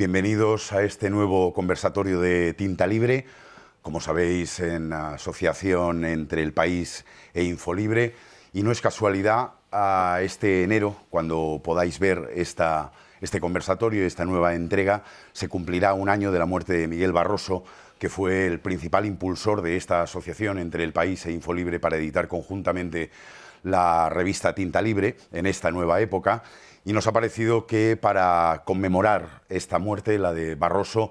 Bienvenidos a este nuevo conversatorio de Tinta Libre, como sabéis, en asociación entre El País e Infolibre. Y no es casualidad, a este enero, cuando podáis ver este conversatorio, esta nueva entrega, se cumplirá un año de la muerte de Miguel Barroso, que fue el principal impulsor de esta asociación entre El País e Infolibre para editar conjuntamente la revista Tinta Libre en esta nueva época. Y nos ha parecido que para conmemorar esta muerte, la de Barroso,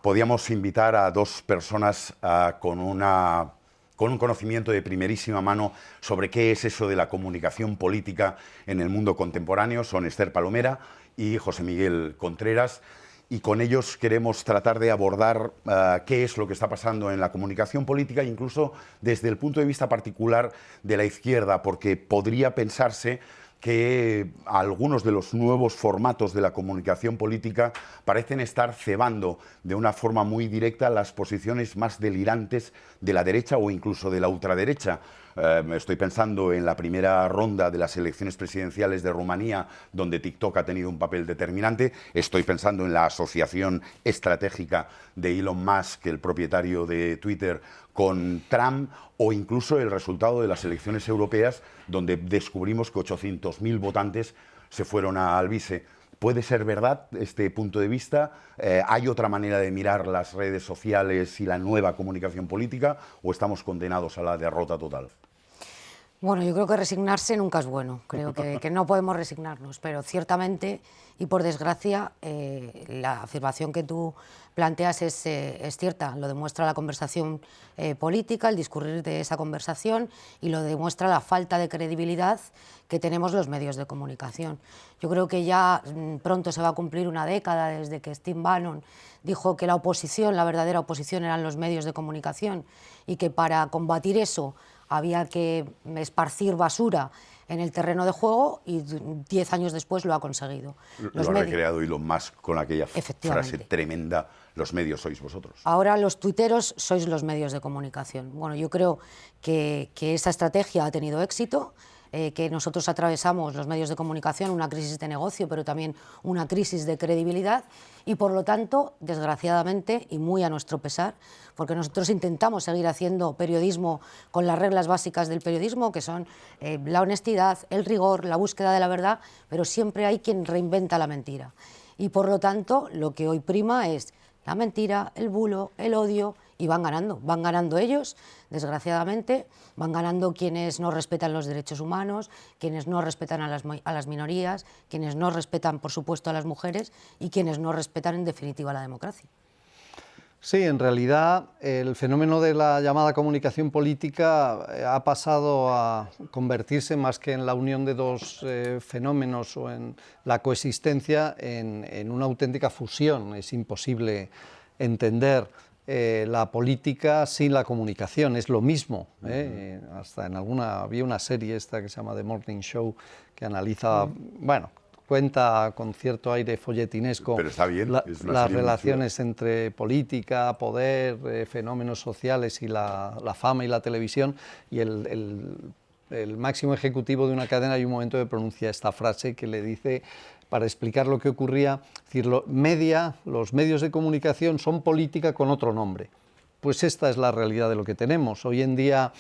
podíamos invitar a dos personas con un conocimiento de primerísima mano sobre qué es eso de la comunicación política en el mundo contemporáneo. Son Esther Palomera y José Miguel Contreras. Y con ellos queremos tratar de abordar qué es lo que está pasando en la comunicación política, incluso desde el punto de vista particular de la izquierda, porque podría pensarse que algunos de los nuevos formatos de la comunicación política parecen estar cebando de una forma muy directa las posiciones más delirantes de la derecha o incluso de la ultraderecha. Estoy pensando en la primera ronda de las elecciones presidenciales de Rumanía, donde TikTok ha tenido un papel determinante. Estoy pensando en la asociación estratégica de Elon Musk, el propietario de Twitter, con Trump, o incluso el resultado de las elecciones europeas, donde descubrimos que 800.000 votantes se fueron a Alvise. ¿Puede ser verdad este punto de vista? ¿Hay otra manera de mirar las redes sociales y la nueva comunicación política, o estamos condenados a la derrota total? Bueno, yo creo que resignarse nunca es bueno. Creo que no podemos resignarnos, pero ciertamente, y por desgracia, la afirmación que tú planteas es cierta. Lo demuestra la conversación política, el discurrir de esa conversación, y lo demuestra la falta de credibilidad que tenemos los medios de comunicación. Yo creo que ya pronto se va a cumplir una década desde que Steve Bannon dijo que la oposición, la verdadera oposición, eran los medios de comunicación, y que para combatir eso había que esparcir basura en el terreno de juego, y 10 años después lo ha conseguido. Lo ha recreado Elon Musk con aquella frase tremenda: los medios sois vosotros. Ahora los tuiteros sois los medios de comunicación. Bueno, yo creo que esa estrategia ha tenido éxito, que nosotros atravesamos, los medios de comunicación, una crisis de negocio, pero también una crisis de credibilidad, y por lo tanto, desgraciadamente, y muy a nuestro pesar, porque nosotros intentamos seguir haciendo periodismo con las reglas básicas del periodismo, que son la honestidad, el rigor, la búsqueda de la verdad, pero siempre hay quien reinventa la mentira. Y por lo tanto, lo que hoy prima es la mentira, el bulo, el odio, y van ganando ellos, desgraciadamente, van ganando quienes no respetan los derechos humanos, quienes no respetan a las minorías, quienes no respetan, por supuesto, a las mujeres, y quienes no respetan, en definitiva, la democracia. Sí, en realidad el fenómeno de la llamada comunicación política ha pasado a convertirse, más que en la unión de dos fenómenos o en la coexistencia, en una auténtica fusión. Es imposible entender la política sin la comunicación, es lo mismo. Hasta había una serie esta que se llama The Morning Show, que analiza, bueno, cuenta con cierto aire folletinesco, pero está bien, las relaciones entre política, poder, fenómenos sociales y la fama y la televisión, y el máximo ejecutivo de una cadena hay un momento que pronuncia esta frase que le dice, para explicar lo que ocurría, decir, los medios de comunicación son política con otro nombre. Pues esta es la realidad de lo que tenemos. Hoy en día,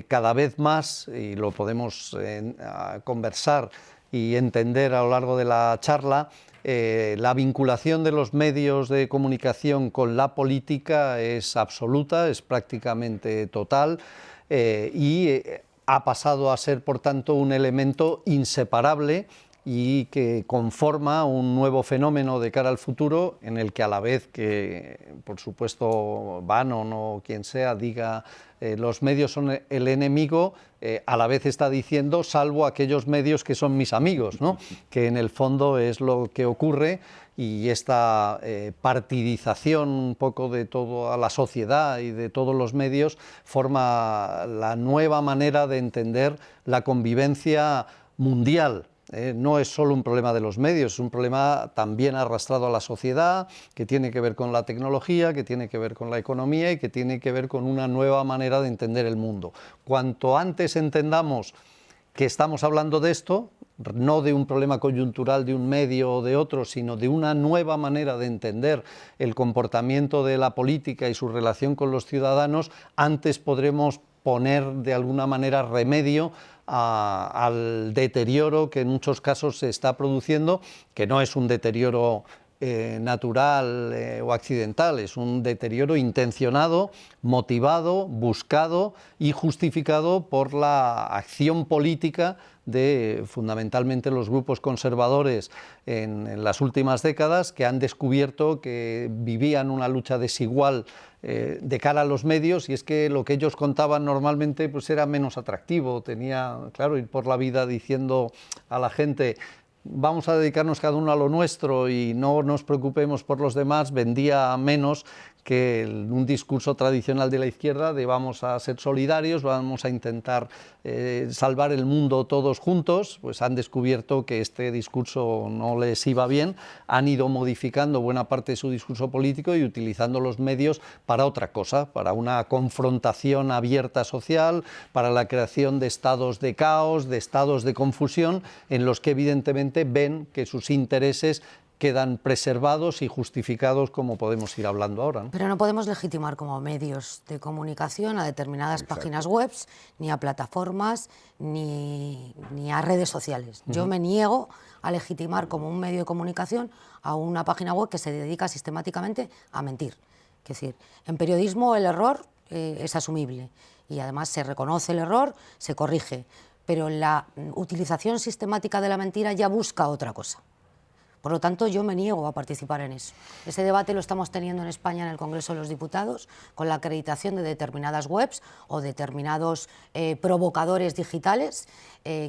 cada vez más, y lo podemos conversar y entender a lo largo de la charla, la vinculación de los medios de comunicación con la política es absoluta, es prácticamente total, y ha pasado a ser, por tanto, un elemento inseparable y que conforma un nuevo fenómeno de cara al futuro, en el que, a la vez que, por supuesto, Bannon o quien sea diga los medios son el enemigo, a la vez está diciendo salvo aquellos medios que son mis amigos, ¿no? Que en el fondo es lo que ocurre, y esta partidización un poco de toda la sociedad y de todos los medios forma la nueva manera de entender la convivencia mundial. No es solo un problema de los medios, es un problema también arrastrado a la sociedad, que tiene que ver con la tecnología, que tiene que ver con la economía y que tiene que ver con una nueva manera de entender el mundo. Cuanto antes entendamos que estamos hablando de esto, no de un problema coyuntural de un medio o de otro, sino de una nueva manera de entender el comportamiento de la política y su relación con los ciudadanos, antes podremos poner de alguna manera remedio al deterioro que en muchos casos se está produciendo, que no es un deterioro natural o accidental, es un deterioro intencionado, motivado, buscado y justificado por la acción política de fundamentalmente los grupos conservadores en las últimas décadas, que han descubierto que vivían una lucha desigual de cara a los medios, y es que lo que ellos contaban normalmente pues era menos atractivo. Tenía, claro, ir por la vida diciendo a la gente: vamos a dedicarnos cada uno a lo nuestro y no nos preocupemos por los demás, vendía menos que un discurso tradicional de la izquierda de vamos a ser solidarios, vamos a intentar salvar el mundo todos juntos. Pues han descubierto que este discurso no les iba bien, han ido modificando buena parte de su discurso político y utilizando los medios para otra cosa, para una confrontación abierta social, para la creación de estados de caos, de estados de confusión, en los que evidentemente ven que sus intereses quedan preservados y justificados, como podemos ir hablando ahora, ¿no? Pero no podemos legitimar como medios de comunicación a determinadas páginas web, ni a plataformas, ni a redes sociales. Yo me niego a legitimar como un medio de comunicación a una página web que se dedica sistemáticamente a mentir. Es decir, en periodismo el error es asumible y además se reconoce el error, se corrige, pero la utilización sistemática de la mentira ya busca otra cosa. Por lo tanto, yo me niego a participar en eso. Ese debate lo estamos teniendo en España en el Congreso de los Diputados, con la acreditación de determinadas webs o determinados provocadores digitales,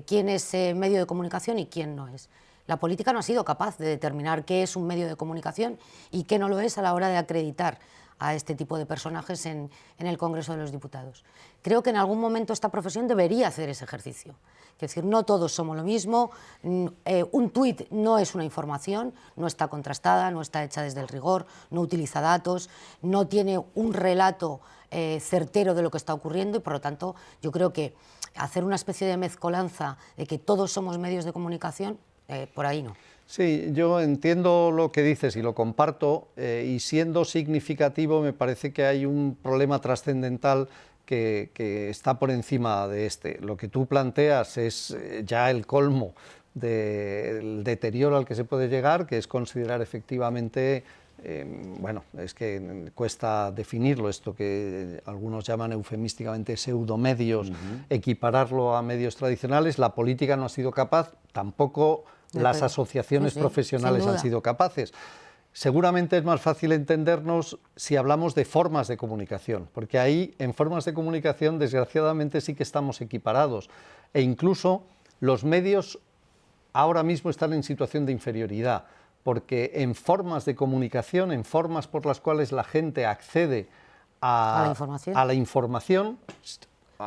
quién es medio de comunicación y quién no es. La política no ha sido capaz de determinar qué es un medio de comunicación y qué no lo es a la hora de acreditar a este tipo de personajes en el Congreso de los Diputados. Creo que en algún momento esta profesión debería hacer ese ejercicio. Es decir, no todos somos lo mismo, un tuit no es una información, no está contrastada, no está hecha desde el rigor, no utiliza datos, no tiene un relato certero de lo que está ocurriendo y por lo tanto yo creo que hacer una especie de mezcolanza de que todos somos medios de comunicación, por ahí no. Sí, yo entiendo lo que dices y lo comparto, y siendo significativo me parece que hay un problema trascendental que está por encima de este. Lo que tú planteas es ya el colmo del deterioro al que se puede llegar, que es considerar efectivamente, bueno, es que cuesta definirlo, esto que algunos llaman eufemísticamente pseudomedios, equipararlo a medios tradicionales. La política no ha sido capaz, tampoco las asociaciones profesionales han sido capaces. Seguramente es más fácil entendernos si hablamos de formas de comunicación, porque ahí en formas de comunicación desgraciadamente sí que estamos equiparados, e incluso los medios ahora mismo están en situación de inferioridad, porque en formas de comunicación, en formas por las cuales la gente accede a la información.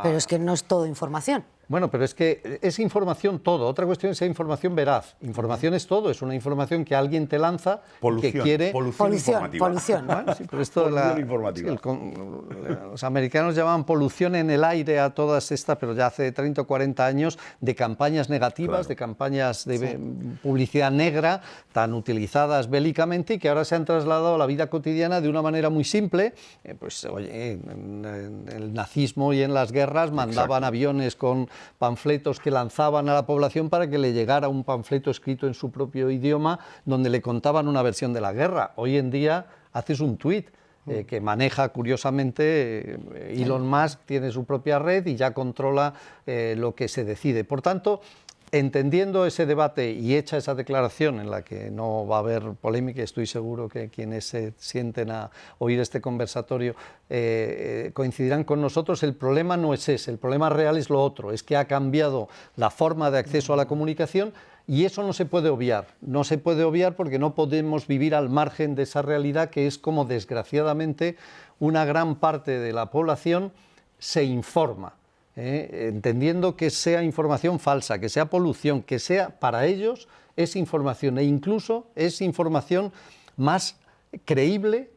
Pero es que no es todo información. Bueno, pero es que es información todo. Otra cuestión es si hay información veraz. Información es todo, es una información que alguien te lanza, polución, que quiere... Polución informativa. Bueno, sí, pero esto informativa. Los americanos llamaban polución en el aire a todas estas, pero ya hace 30 o 40 años, de campañas negativas, de campañas de publicidad negra, tan utilizadas bélicamente y que ahora se han trasladado a la vida cotidiana de una manera muy simple. Pues oye, en el nazismo y en las guerras mandaban aviones con panfletos que lanzaban a la población para que le llegara un panfleto escrito en su propio idioma donde le contaban una versión de la guerra. Hoy en día haces un tuit que maneja curiosamente Elon Musk, tiene su propia red y ya controla lo que se decide. Por tanto, entendiendo ese debate y hecha esa declaración en la que no va a haber polémica, estoy seguro que quienes se sienten a oír este conversatorio coincidirán con nosotros, el problema no es ese, el problema real es lo otro, es que ha cambiado la forma de acceso a la comunicación y eso no se puede obviar. No se puede obviar porque no podemos vivir al margen de esa realidad que es como desgraciadamente una gran parte de la población se informa. Entendiendo que sea información falsa, que sea polución, que sea para ellos es información e incluso es información más creíble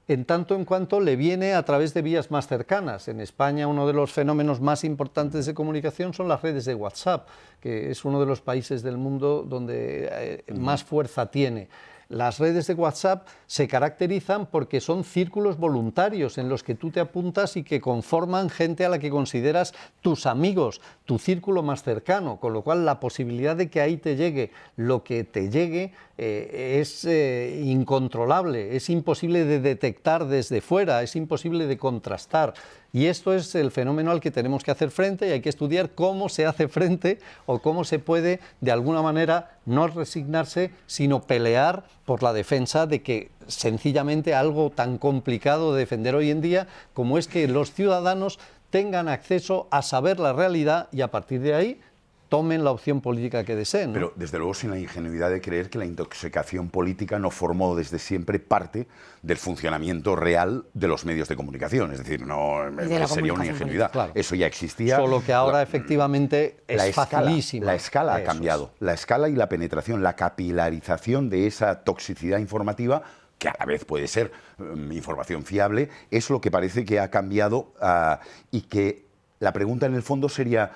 en tanto en cuanto le viene a través de vías más cercanas. En España uno de los fenómenos más importantes de comunicación son las redes de WhatsApp, que es uno de los países del mundo donde más fuerza tiene. Las redes de WhatsApp se caracterizan porque son círculos voluntarios en los que tú te apuntas y que conforman gente a la que consideras tus amigos, tu círculo más cercano, con lo cual la posibilidad de que ahí te llegue lo que te llegue es incontrolable, es imposible de detectar desde fuera, es imposible de contrastar. Y esto es el fenómeno al que tenemos que hacer frente y hay que estudiar cómo se hace frente o cómo se puede, de alguna manera, no resignarse, sino pelear por la defensa de que sencillamente algo tan complicado de defender hoy en día como es que los ciudadanos tengan acceso a saber la realidad y a partir de ahí tomen la opción política que deseen, ¿no? Pero desde luego sin la ingenuidad de creer que la intoxicación política no formó desde siempre parte del funcionamiento real de los medios de comunicación. Es decir, no sería una ingenuidad. Claro. Eso ya existía. Solo que ahora efectivamente es facilísimo. La escala ha Eso cambiado. es. La escala y la penetración, la capilarización de esa toxicidad informativa, que a la vez puede ser información fiable, es lo que parece que ha cambiado y que la pregunta en el fondo sería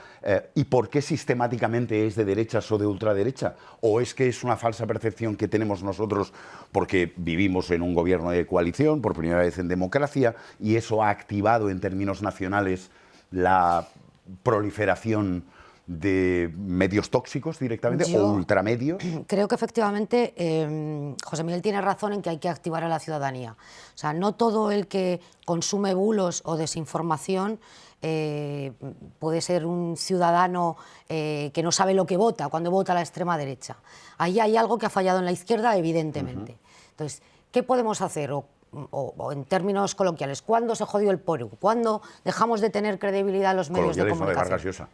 ¿y por qué sistemáticamente es de derechas o de ultraderecha? ¿O es que es una falsa percepción que tenemos nosotros porque vivimos en un gobierno de coalición, por primera vez en democracia, y eso ha activado en términos nacionales la proliferación de medios tóxicos directamente o ultramedios? Creo que efectivamente José Miguel tiene razón en que hay que activar a la ciudadanía. O sea, no todo el que consume bulos o desinformación puede ser un ciudadano que no sabe lo que vota cuando vota a la extrema derecha. Ahí hay algo que ha fallado en la izquierda, evidentemente. Entonces, ¿qué podemos hacer? O en términos coloquiales, ¿cuándo se jodió el PORU? ¿Cuándo dejamos de tener credibilidad a los medios de comunicación?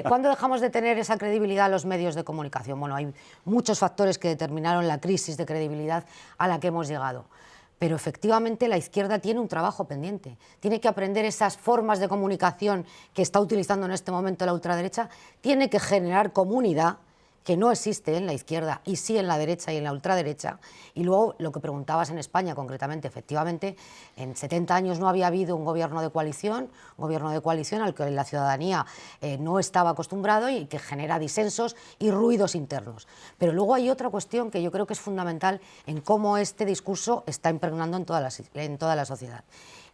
¿Cuándo dejamos de tener esa credibilidad a los medios de comunicación? Bueno, hay muchos factores que determinaron la crisis de credibilidad a la que hemos llegado. Pero efectivamente la izquierda tiene un trabajo pendiente. Tiene que aprender esas formas de comunicación que está utilizando en este momento la ultraderecha. Tiene que generar comunidad, que no existe en la izquierda y sí en la derecha y en la ultraderecha. Y luego lo que preguntabas en España concretamente, efectivamente, en 70 años no había habido un gobierno de coalición al que la ciudadanía no estaba acostumbrado y que genera disensos y ruidos internos. Pero luego hay otra cuestión que yo creo que es fundamental en cómo este discurso está impregnando en toda la sociedad.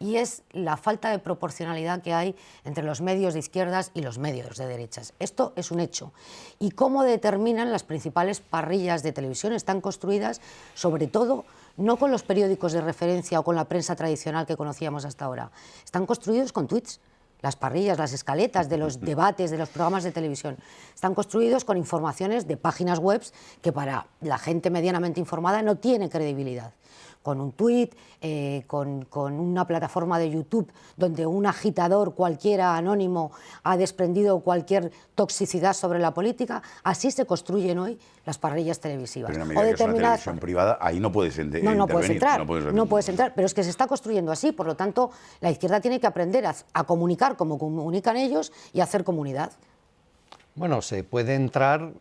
Y es la falta de proporcionalidad que hay entre los medios de izquierdas y los medios de derechas. Esto es un hecho. Y cómo determinan las principales parrillas de televisión están construidas, sobre todo, no con los periódicos de referencia o con la prensa tradicional que conocíamos hasta ahora. Están construidos con tweets. Las parrillas, las escaletas de los debates, de los programas de televisión, están construidos con informaciones de páginas web que para la gente medianamente informada no tiene credibilidad. Con un tuit, con una plataforma de YouTube donde un agitador cualquiera anónimo ha desprendido cualquier toxicidad sobre la política, así se construyen hoy las parrillas televisivas. Pero en la medida que es una televisión privada, ahí no puedes intervenir. No puedes entrar, pero es que se está construyendo así, por lo tanto, la izquierda tiene que aprender a comunicar como comunican ellos y a hacer comunidad. Bueno, se puede entrar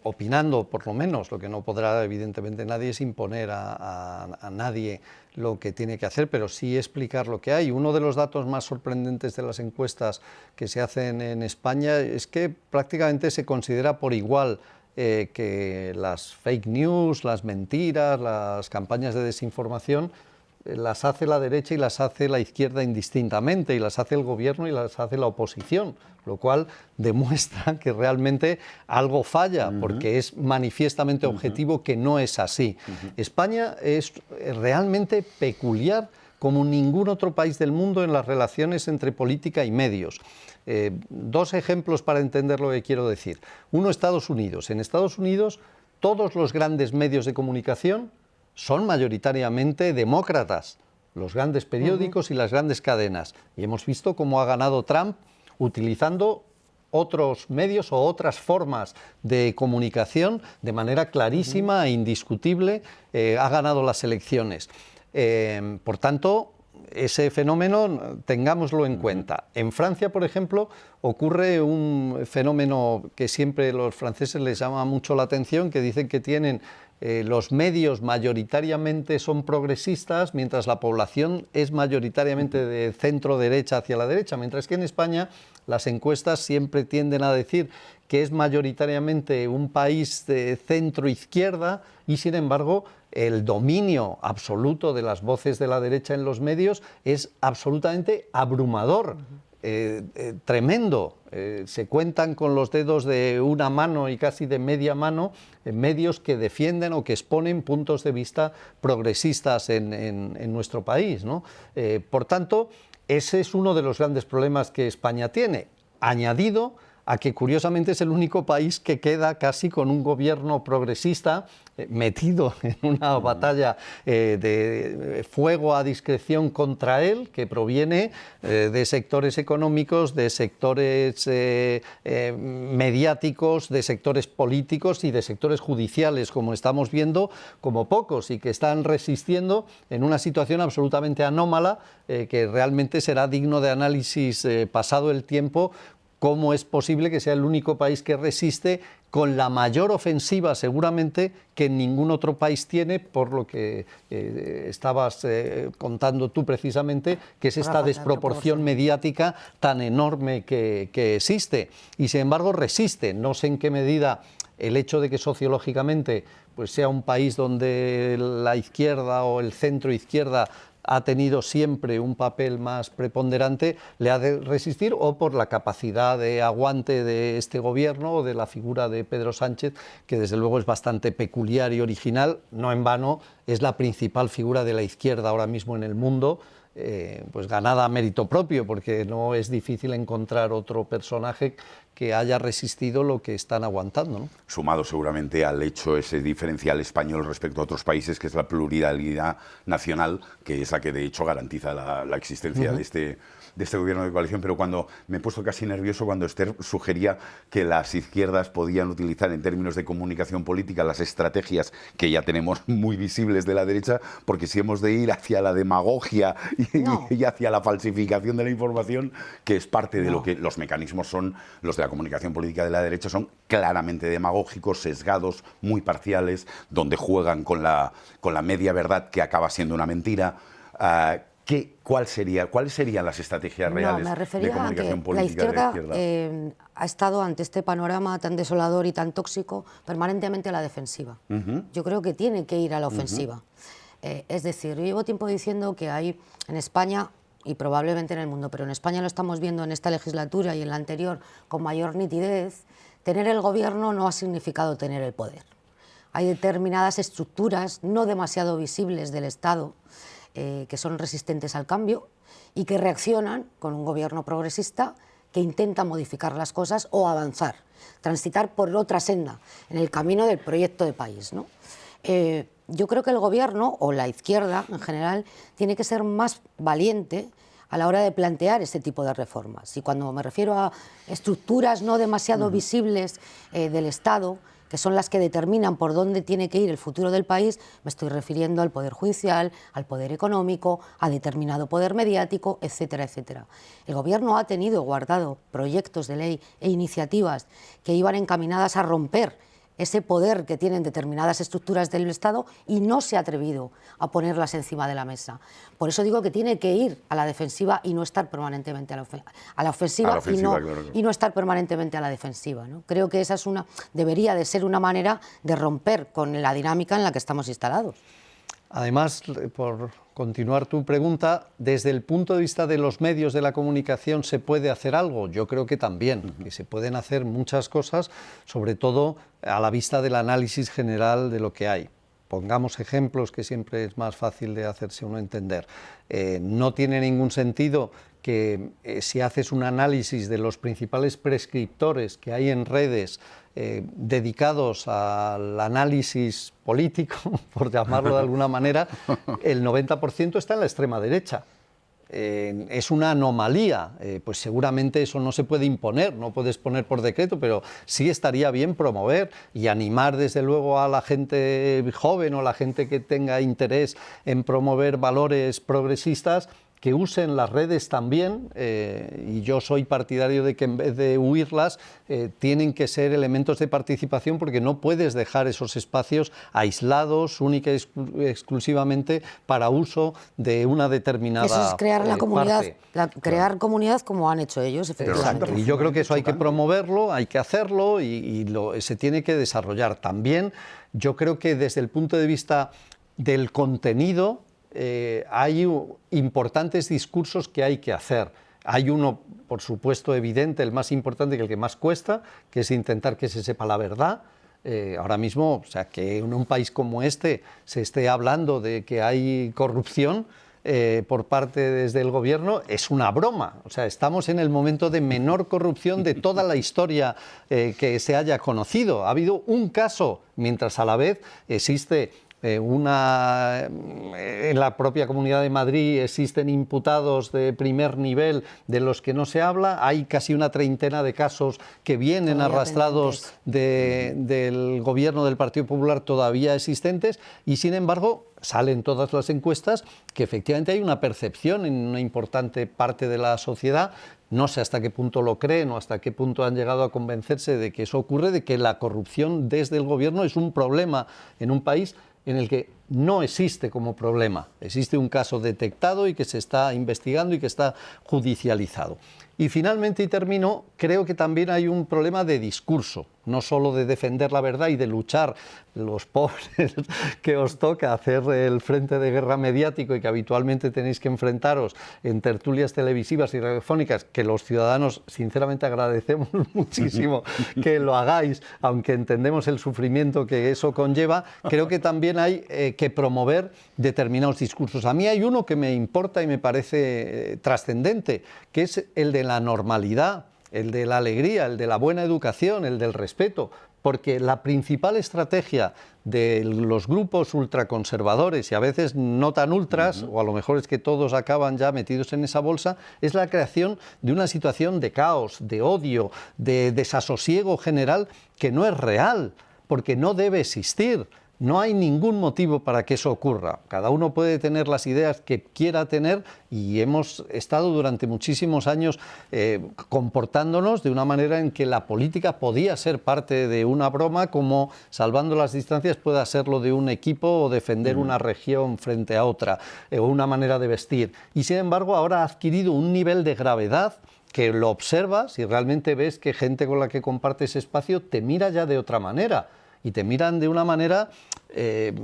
opinando, por lo menos. Lo que no podrá, evidentemente, nadie es imponer a nadie lo que tiene que hacer, pero sí explicar lo que hay. Uno de los datos más sorprendentes de las encuestas que se hacen en España es que prácticamente se considera por igual que las fake news, las mentiras, las campañas de desinformación, las hace la derecha y las hace la izquierda indistintamente, y las hace el gobierno y las hace la oposición, lo cual demuestra que realmente algo falla, porque es manifiestamente objetivo que no es así. España es realmente peculiar como ningún otro país del mundo en las relaciones entre política y medios. Dos ejemplos para entender lo que quiero decir. Uno, Estados Unidos. En Estados Unidos todos los grandes medios de comunicación son mayoritariamente demócratas, los grandes periódicos y las grandes cadenas. Y hemos visto cómo ha ganado Trump utilizando otros medios o otras formas de comunicación de manera clarísima e indiscutible. Ha ganado las elecciones. Por tanto, ese fenómeno tengámoslo en cuenta. En Francia, por ejemplo, ocurre un fenómeno que siempre los franceses les llama mucho la atención, que dicen que tienen los medios mayoritariamente son progresistas, mientras la población es mayoritariamente de centro-derecha hacia la derecha, mientras que en España las encuestas siempre tienden a decir que es mayoritariamente un país de centro-izquierda y, sin embargo, el dominio absoluto de las voces de la derecha en los medios es absolutamente abrumador. Tremendo. Se cuentan con los dedos de una mano y casi de media mano medios que defienden o que exponen puntos de vista progresistas en nuestro país, ¿no? Por tanto, ese es uno de los grandes problemas que España tiene, añadido a que curiosamente es el único país que queda casi con un gobierno progresista metido en una batalla de fuego a discreción contra él, que proviene de sectores económicos, de sectores mediáticos, de sectores políticos y de sectores judiciales, como estamos viendo, como pocos, y que están resistiendo en una situación absolutamente anómala, que realmente será digno de análisis pasado el tiempo. ¿Cómo es posible que sea el único país que resiste con la mayor ofensiva seguramente que ningún otro país tiene, por lo que estabas contando tú precisamente, que es esta desproporción mediática tan enorme que existe? Y sin embargo resiste. No sé en qué medida el hecho de que sociológicamente pues sea un país donde la izquierda o el centro izquierda ha tenido siempre un papel más preponderante, le ha de resistir, o por la capacidad de aguante de este gobierno o de la figura de Pedro Sánchez, que desde luego es bastante peculiar y original. No en vano es la principal figura de la izquierda ahora mismo en el mundo, pues ganada a mérito propio, porque no es difícil encontrar otro personaje que haya resistido lo que están aguantando, ¿no? Sumado seguramente al hecho ese diferencial español respecto a otros países, que es la pluralidad nacional, que es la que de hecho garantiza la existencia de este gobierno de coalición. Pero cuando me he puesto casi nervioso cuando Esther sugería que las izquierdas podían utilizar en términos de comunicación política las estrategias que ya tenemos muy visibles de la derecha, porque si hemos de ir hacia la demagogia y hacia la falsificación de la información, que es parte de lo que los mecanismos son, los de la comunicación política de la derecha son claramente demagógicos, sesgados, muy parciales, donde juegan con la media verdad que acaba siendo una mentira. ¿Cuáles serían las estrategias reales de comunicación política de la izquierda? Ha estado ante este panorama tan desolador y tan tóxico permanentemente a la defensiva. Yo creo que tiene que ir a la ofensiva. Es decir, yo llevo tiempo diciendo que hay en España, y probablemente en el mundo, pero en España lo estamos viendo en esta legislatura y en la anterior con mayor nitidez, tener el gobierno no ha significado tener el poder. Hay determinadas estructuras no demasiado visibles del Estado que son resistentes al cambio y que reaccionan con un gobierno progresista que intenta modificar las cosas o avanzar, transitar por otra senda en el camino del proyecto de país, ¿no? Yo creo que el gobierno, o la izquierda en general, tiene que ser más valiente a la hora de plantear este tipo de reformas. Y cuando me refiero a estructuras no demasiado visibles del Estado, que son las que determinan por dónde tiene que ir el futuro del país, me estoy refiriendo al poder judicial, al poder económico, a determinado poder mediático, etcétera, etcétera. El gobierno ha tenido guardado proyectos de ley e iniciativas que iban encaminadas a romper ese poder que tienen determinadas estructuras del Estado y no se ha atrevido a ponerlas encima de la mesa. Por eso digo que tiene que ir a la defensiva y no estar permanentemente a la ofensiva, y no estar permanentemente a la defensiva, ¿no? Creo que esa debería de ser una manera de romper con la dinámica en la que estamos instalados. Además, por continuar tu pregunta, desde el punto de vista de los medios de la comunicación, ¿se puede hacer algo? Yo creo que también, que se pueden hacer muchas cosas, sobre todo a la vista del análisis general de lo que hay. Pongamos ejemplos, que siempre es más fácil de hacerse uno entender. No tiene ningún sentido que si haces un análisis de los principales prescriptores que hay en redes dedicados al análisis político, por llamarlo de alguna manera, el 90% está en la extrema derecha. Es una anomalía, pues seguramente eso no se puede imponer, no puedes poner por decreto, pero sí estaría bien promover y animar desde luego a la gente joven o la gente que tenga interés en promover valores progresistas que usen las redes también, y yo soy partidario de que en vez de huirlas, tienen que ser elementos de participación, porque no puedes dejar esos espacios aislados, única y exclusivamente para uso de una determinada Eso es crear la comunidad, parte. comunidad como han hecho ellos, efectivamente. Exacto. Y yo creo que eso hay que promoverlo, hay que hacerlo y se tiene que desarrollar. También yo creo que desde el punto de vista del contenido, hay importantes discursos que hay que hacer. Hay uno, por supuesto, evidente, el más importante, que el que más cuesta, que es intentar que se sepa la verdad. Ahora mismo, o sea, que en un país como este se esté hablando de que hay corrupción por parte desde el gobierno, es una broma. O sea, estamos en el momento de menor corrupción de toda la historia que se haya conocido. Ha habido un caso, mientras a la vez existe en la propia Comunidad de Madrid existen imputados de primer nivel de los que no se habla. Hay casi una treintena de casos que vienen todavía arrastrados del gobierno del Partido Popular, todavía existentes, y sin embargo salen todas las encuestas que efectivamente hay una percepción en una importante parte de la sociedad. No sé hasta qué punto lo creen o hasta qué punto han llegado a convencerse de que eso ocurre, de que la corrupción desde el gobierno es un problema en un país en el que no existe como problema. Existe un caso detectado y que se está investigando y que está judicializado. Y finalmente, y termino, creo que también hay un problema de discurso, no solo de defender la verdad y de luchar, los pobres que os toca hacer el frente de guerra mediático y que habitualmente tenéis que enfrentaros en tertulias televisivas y radiofónicas, que los ciudadanos sinceramente agradecemos muchísimo que lo hagáis, aunque entendemos el sufrimiento que eso conlleva. Creo que también hay que promover determinados discursos. A mí hay uno que me importa y me parece trascendente, que es el de la normalidad, el de la alegría, el de la buena educación, el del respeto, porque la principal estrategia de los grupos ultraconservadores, y a veces no tan ultras, o a lo mejor es que todos acaban ya metidos en esa bolsa, es la creación de una situación de caos, de odio, de desasosiego general, que no es real, porque no debe existir. No hay ningún motivo para que eso ocurra. Cada uno puede tener las ideas que quiera tener, y hemos estado durante muchísimos años comportándonos de una manera en que la política podía ser parte de una broma, como, salvando las distancias, pueda serlo de un equipo o defender una región frente a otra, o una manera de vestir. Y sin embargo ahora ha adquirido un nivel de gravedad que lo observas y realmente ves que gente con la que compartes espacio te mira ya de otra manera. Y te miran de una manera, yo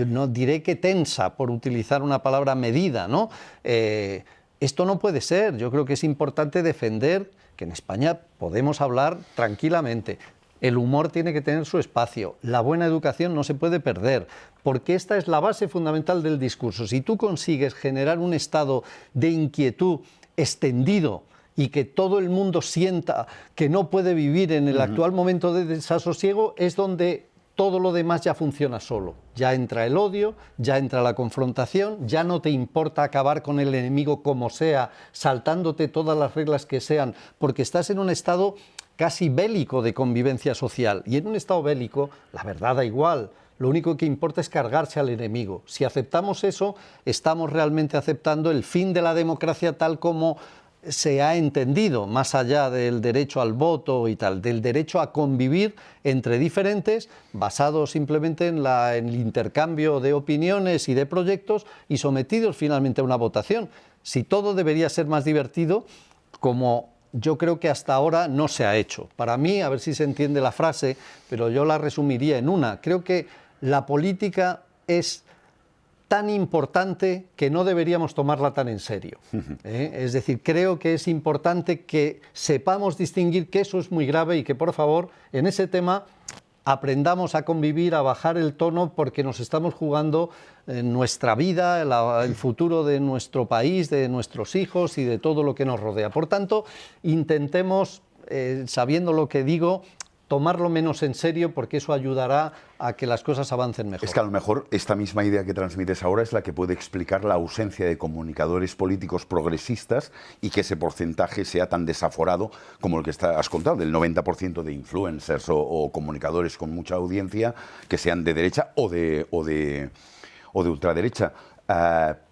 no diré que tensa, por utilizar una palabra medida, ¿no? Esto no puede ser. Yo creo que es importante defender que en España podemos hablar tranquilamente. El humor tiene que tener su espacio. La buena educación no se puede perder, porque esta es la base fundamental del discurso. Si tú consigues generar un estado de inquietud extendido, y que todo el mundo sienta que no puede vivir en el actual momento de desasosiego, es donde todo lo demás ya funciona solo. Ya entra el odio, ya entra la confrontación, ya no te importa acabar con el enemigo como sea, saltándote todas las reglas que sean, porque estás en un estado casi bélico de convivencia social. Y en un estado bélico, la verdad da igual. Lo único que importa es cargarse al enemigo. Si aceptamos eso, estamos realmente aceptando el fin de la democracia tal como se ha entendido, más allá del derecho al voto y tal, del derecho a convivir entre diferentes, basado simplemente en el intercambio de opiniones y de proyectos, y sometidos finalmente a una votación. Si todo debería ser más divertido, como yo creo que hasta ahora no se ha hecho. Para mí, a ver si se entiende la frase, pero yo la resumiría en una. Creo que la política es tan importante que no deberíamos tomarla tan en serio. Es decir, creo que es importante que sepamos distinguir que eso es muy grave y que, por favor, en ese tema aprendamos a convivir, a bajar el tono, porque nos estamos jugando nuestra vida, el futuro de nuestro país, de nuestros hijos y de todo lo que nos rodea. Por tanto, intentemos, sabiendo lo que digo, tomarlo menos en serio, porque eso ayudará a que las cosas avancen mejor. Es que a lo mejor esta misma idea que transmites ahora es la que puede explicar la ausencia de comunicadores políticos progresistas y que ese porcentaje sea tan desaforado como el que has contado, del 90% de influencers o comunicadores con mucha audiencia que sean de derecha o de ultraderecha.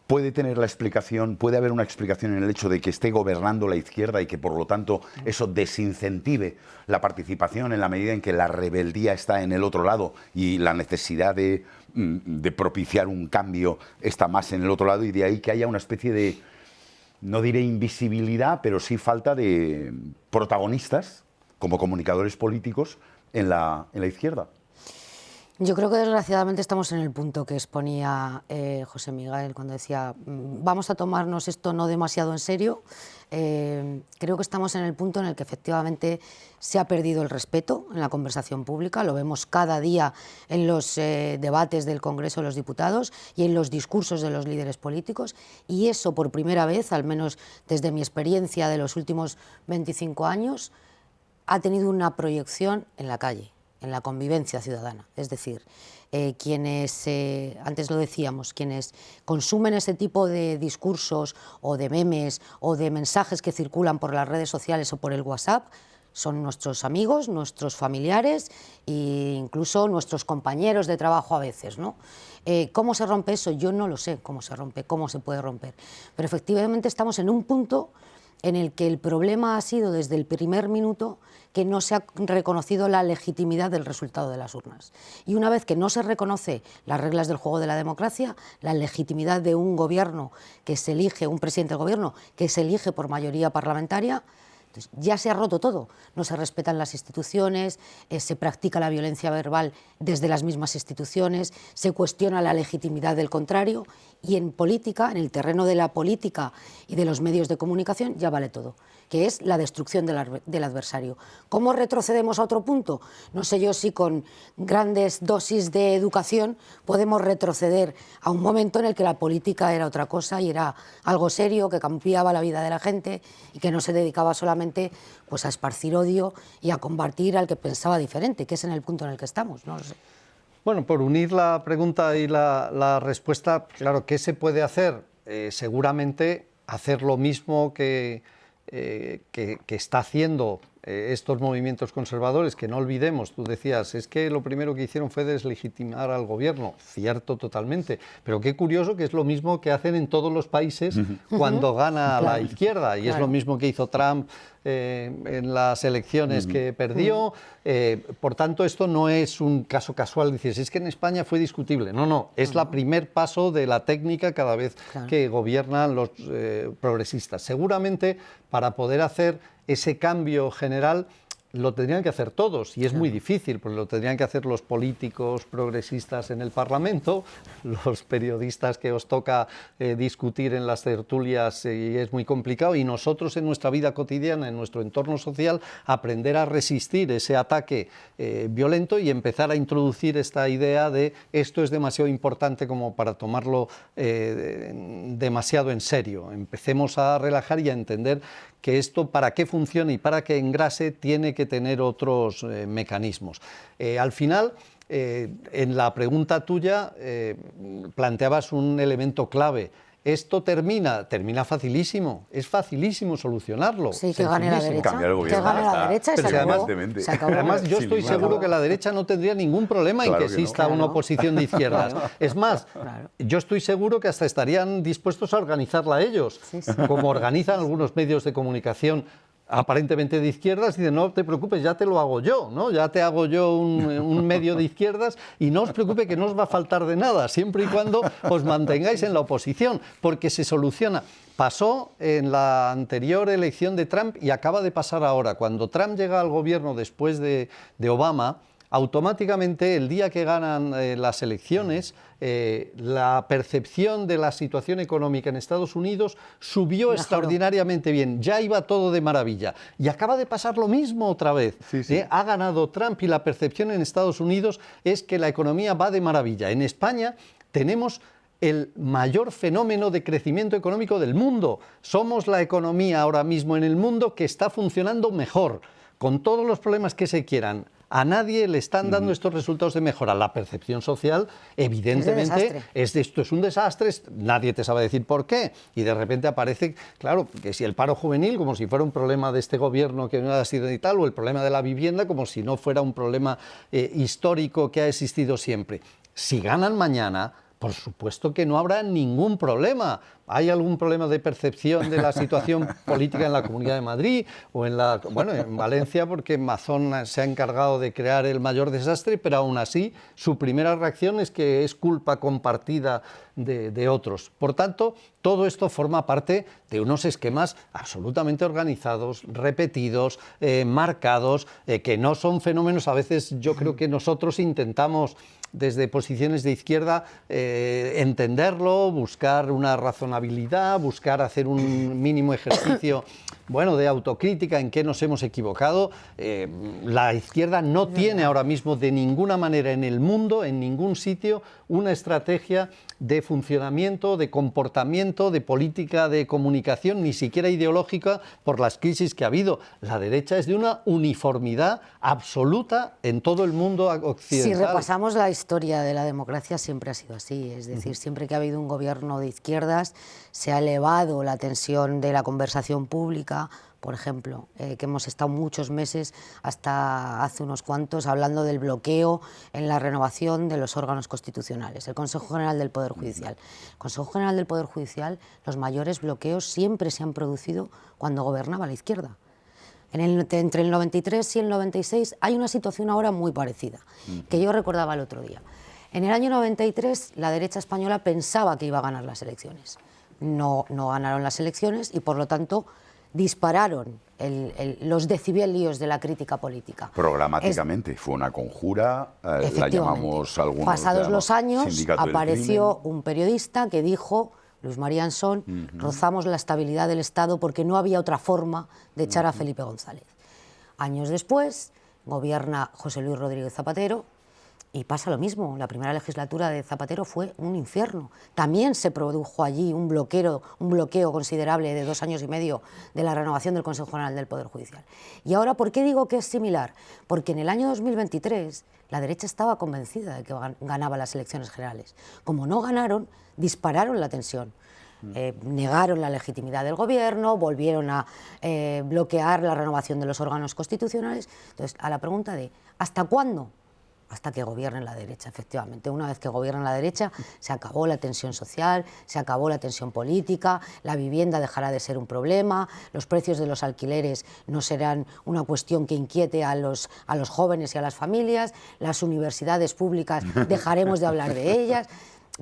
puede tener la explicación, puede haber una explicación en el hecho de que esté gobernando la izquierda y que por lo tanto eso desincentive la participación en la medida en que la rebeldía está en el otro lado y la necesidad de propiciar un cambio está más en el otro lado, y de ahí que haya una especie de, no diré invisibilidad, pero sí falta de protagonistas como comunicadores políticos en la izquierda. Yo creo que desgraciadamente estamos en el punto que exponía José Miguel cuando decía vamos a tomarnos esto no demasiado en serio. Creo que estamos en el punto en el que efectivamente se ha perdido el respeto en la conversación pública, lo vemos cada día en los debates del Congreso de los Diputados y en los discursos de los líderes políticos, y eso por primera vez, al menos desde mi experiencia de los últimos 25 años, ha tenido una proyección en la calle, en la convivencia ciudadana. Es decir, quienes, antes lo decíamos, quienes consumen ese tipo de discursos o de memes o de mensajes que circulan por las redes sociales o por el WhatsApp, son nuestros amigos, nuestros familiares e incluso nuestros compañeros de trabajo a veces, ¿no? ¿Cómo se rompe eso? Yo no lo sé cómo se rompe, cómo se puede romper. Pero efectivamente estamos en un punto en el que el problema ha sido desde el primer minuto que no se ha reconocido la legitimidad del resultado de las urnas. Y una vez que no se reconoce las reglas del juego de la democracia, la legitimidad de un gobierno que se elige, un presidente del gobierno que se elige por mayoría parlamentaria, entonces ya se ha roto todo. No se respetan las instituciones, se practica la violencia verbal desde las mismas instituciones, se cuestiona la legitimidad del contrario, y en política, en el terreno de la política y de los medios de comunicación, ya vale todo, que es la destrucción del adversario. ¿Cómo retrocedemos a otro punto? No sé yo si con grandes dosis de educación podemos retroceder a un momento en el que la política era otra cosa y era algo serio, que cambiaba la vida de la gente y que no se dedicaba solamente pues, a esparcir odio y a combatir al que pensaba diferente, que es en el punto en el que estamos, no lo sé. Bueno, por unir la pregunta y la respuesta, claro, ¿qué se puede hacer? Seguramente hacer lo mismo que está haciendo estos movimientos conservadores, que no olvidemos, tú decías, es que lo primero que hicieron fue deslegitimar al gobierno, cierto totalmente, pero qué curioso que es lo mismo que hacen en todos los países cuando gana la izquierda, y es lo mismo que hizo Trump en las elecciones que perdió. Por tanto, esto no es un caso casual, dices, es que en España fue discutible. No, no, es el primer paso de la técnica cada vez que gobiernan los progresistas. Seguramente, para poder hacer ese cambio general, lo tendrían que hacer todos, y es muy difícil, porque lo tendrían que hacer los políticos progresistas en el Parlamento, los periodistas que os toca discutir en las tertulias, y es muy complicado, y nosotros en nuestra vida cotidiana, en nuestro entorno social, aprender a resistir ese ataque violento y empezar a introducir esta idea de esto es demasiado importante como para tomarlo demasiado en serio. Empecemos a relajar y a entender que esto, para que funcione y para que engrase, tiene que tener otros mecanismos. Al final, en la pregunta tuya, planteabas un elemento clave. Esto termina facilísimo, es facilísimo solucionarlo. Sí, que gane la derecha. Cambiar el gobierno, que gane la derecha y se acabó. Además, yo estoy seguro que la derecha no tendría ningún problema en que exista una oposición de izquierdas. Es más, yo estoy seguro que hasta estarían dispuestos a organizarla ellos, como organizan algunos medios de comunicación aparentemente de izquierdas, y dicen, no te preocupes, ya te lo hago yo, ¿no? Ya te hago yo un medio de izquierdas, y no os preocupe que no os va a faltar de nada, siempre y cuando os mantengáis en la oposición, porque se soluciona. Pasó en la anterior elección de Trump y acaba de pasar ahora. Cuando Trump llega al gobierno después de Obama, automáticamente, el día que ganan las elecciones, la percepción de la situación económica en Estados Unidos subió extraordinariamente bien, ya iba todo de maravilla. Y acaba de pasar lo mismo otra vez. Ha ganado Trump y la percepción en Estados Unidos es que la economía va de maravilla. En España tenemos el mayor fenómeno de crecimiento económico del mundo. Somos la economía ahora mismo en el mundo que está funcionando mejor, con todos los problemas que se quieran. A nadie le están dando estos resultados de mejora. La percepción social, evidentemente, esto es un desastre, nadie te sabe decir por qué. Y de repente aparece, claro, que si el paro juvenil, como si fuera un problema de este gobierno que no ha sido y tal, o el problema de la vivienda, como si no fuera un problema histórico que ha existido siempre. Si ganan mañana, Por supuesto que no habrá ningún problema. ¿Hay algún problema de percepción de la situación política en la Comunidad de Madrid o en Valencia, porque Mazón se ha encargado de crear el mayor desastre, pero aún así su primera reacción es que es culpa compartida de otros? Por tanto, todo esto forma parte de unos esquemas absolutamente organizados, repetidos, marcados, que no son fenómenos. A veces yo creo que nosotros intentamos desde posiciones de izquierda entenderlo, buscar una razonabilidad, buscar hacer un mínimo ejercicio de autocrítica en qué nos hemos equivocado. La izquierda no tiene ahora mismo de ninguna manera en el mundo, en ningún sitio, una estrategia de funcionamiento, de comportamiento, de política de comunicación, ni siquiera ideológica, por las crisis que ha habido. La derecha es de una uniformidad absoluta en todo el mundo occidental. Si repasamos la historia de la democracia, siempre ha sido así. Es decir, siempre que ha habido un gobierno de izquierdas, se ha elevado la tensión de la conversación pública. Por ejemplo, que hemos estado muchos meses, hasta hace unos cuantos, hablando del bloqueo en la renovación de los órganos constitucionales, el Consejo General del Poder Judicial. El Consejo General del Poder Judicial, los mayores bloqueos siempre se han producido cuando gobernaba la izquierda. Entre el 93 y el 96 hay una situación ahora muy parecida, que yo recordaba el otro día. En el año 93 la derecha española pensaba que iba a ganar las elecciones. No ganaron las elecciones y, por lo tanto, dispararon los decibelios de la crítica política. Programáticamente, fue una conjura, la llamamos algunos. Pasados los años, apareció un periodista que dijo, Luis María Ansón, rozamos la estabilidad del Estado porque no había otra forma de echar a Felipe González. Años después, gobierna José Luis Rodríguez Zapatero, y pasa lo mismo. La primera legislatura de Zapatero fue un infierno. También se produjo allí un bloqueo considerable de 2 años y medio de la renovación del Consejo General del Poder Judicial. Y ahora, ¿por qué digo que es similar? Porque en el año 2023 la derecha estaba convencida de que ganaba las elecciones generales. Como no ganaron, dispararon la tensión. Negaron la legitimidad del gobierno, volvieron a bloquear la renovación de los órganos constitucionales. Entonces, a la pregunta de ¿hasta cuándo? Hasta que gobierne la derecha, efectivamente. Una vez que gobierna la derecha, se acabó la tensión social, se acabó la tensión política, la vivienda dejará de ser un problema, los precios de los alquileres no serán una cuestión que inquiete a los jóvenes y a las familias, las universidades públicas dejaremos de hablar de ellas.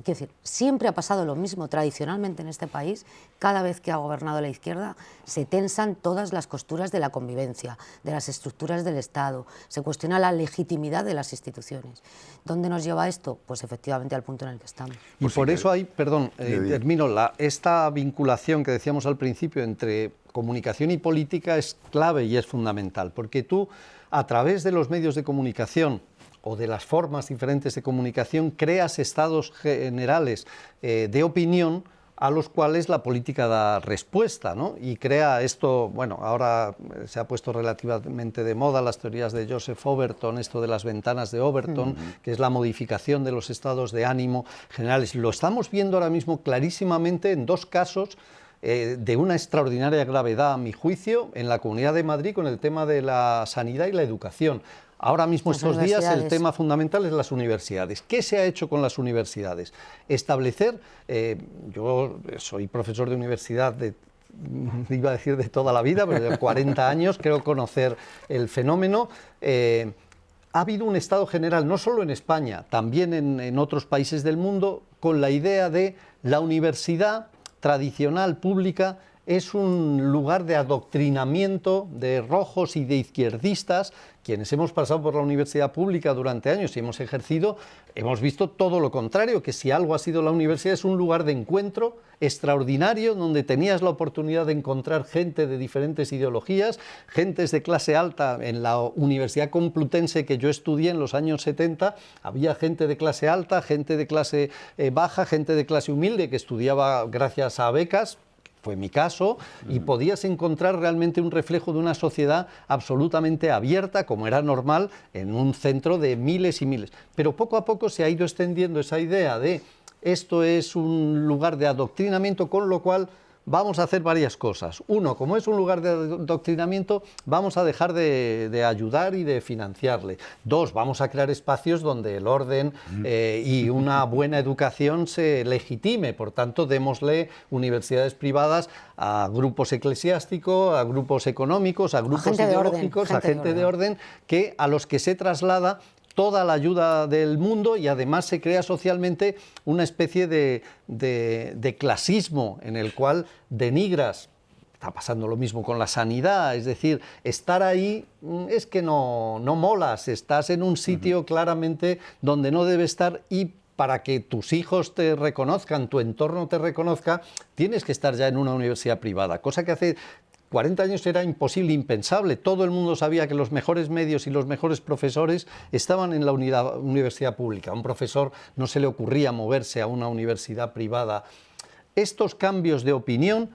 Quiero decir, siempre ha pasado lo mismo tradicionalmente en este país. Cada vez que ha gobernado la izquierda se tensan todas las costuras de la convivencia, de las estructuras del Estado, se cuestiona la legitimidad de las instituciones. ¿Dónde nos lleva esto? Pues efectivamente al punto en el que estamos. Y por eso hay, termino, esta vinculación que decíamos al principio entre comunicación y política es clave y es fundamental, porque tú, a través de los medios de comunicación o de las formas diferentes de comunicación, creas estados generales de opinión a los cuales la política da respuesta, ¿no? Y crea esto, ahora se ha puesto relativamente de moda las teorías de Joseph Overton, esto de las ventanas de Overton, que es la modificación de los estados de ánimo generales. Lo estamos viendo ahora mismo clarísimamente en 2 casos de una extraordinaria gravedad, a mi juicio, en la Comunidad de Madrid con el tema de la sanidad y la educación. Ahora mismo, estos días, el tema fundamental es las universidades. ¿Qué se ha hecho con las universidades? Establecer, yo soy profesor de universidad iba a decir de toda la vida, pero de 40 años, creo conocer el fenómeno. Ha habido un estado general, no solo en España, también en otros países del mundo, con la idea de la universidad tradicional, pública, es un lugar de adoctrinamiento de rojos y de izquierdistas. Quienes hemos pasado por la universidad pública durante años y hemos ejercido, hemos visto todo lo contrario, que si algo ha sido la universidad es un lugar de encuentro extraordinario, donde tenías la oportunidad de encontrar gente de diferentes ideologías, gentes de clase alta. En la Universidad Complutense que yo estudié en los años 70, había gente de clase alta, gente de clase baja, gente de clase humilde que estudiaba gracias a becas. Fue mi caso, y podías encontrar realmente un reflejo de una sociedad absolutamente abierta, como era normal, en un centro de miles y miles. Pero poco a poco se ha ido extendiendo esa idea de esto es un lugar de adoctrinamiento, con lo cual vamos a hacer varias cosas. Uno, como es un lugar de adoctrinamiento, vamos a dejar de ayudar y de financiarle. Dos, vamos a crear espacios donde el orden y una buena educación se legitime. Por tanto, démosle universidades privadas a grupos eclesiásticos, a grupos económicos, a grupos ideológicos, a gente de orden, a los que se traslada toda la ayuda del mundo, y además se crea socialmente una especie de clasismo en el cual denigras. Está pasando lo mismo con la sanidad, es decir, estar ahí es que no molas, estás en un sitio claramente donde no debes estar, y para que tus hijos te reconozcan, tu entorno te reconozca, tienes que estar ya en una universidad privada, cosa que hace 40 años era imposible, impensable. Todo el mundo sabía que los mejores medios y los mejores profesores estaban en la universidad pública. A un profesor no se le ocurría moverse a una universidad privada. Estos cambios de opinión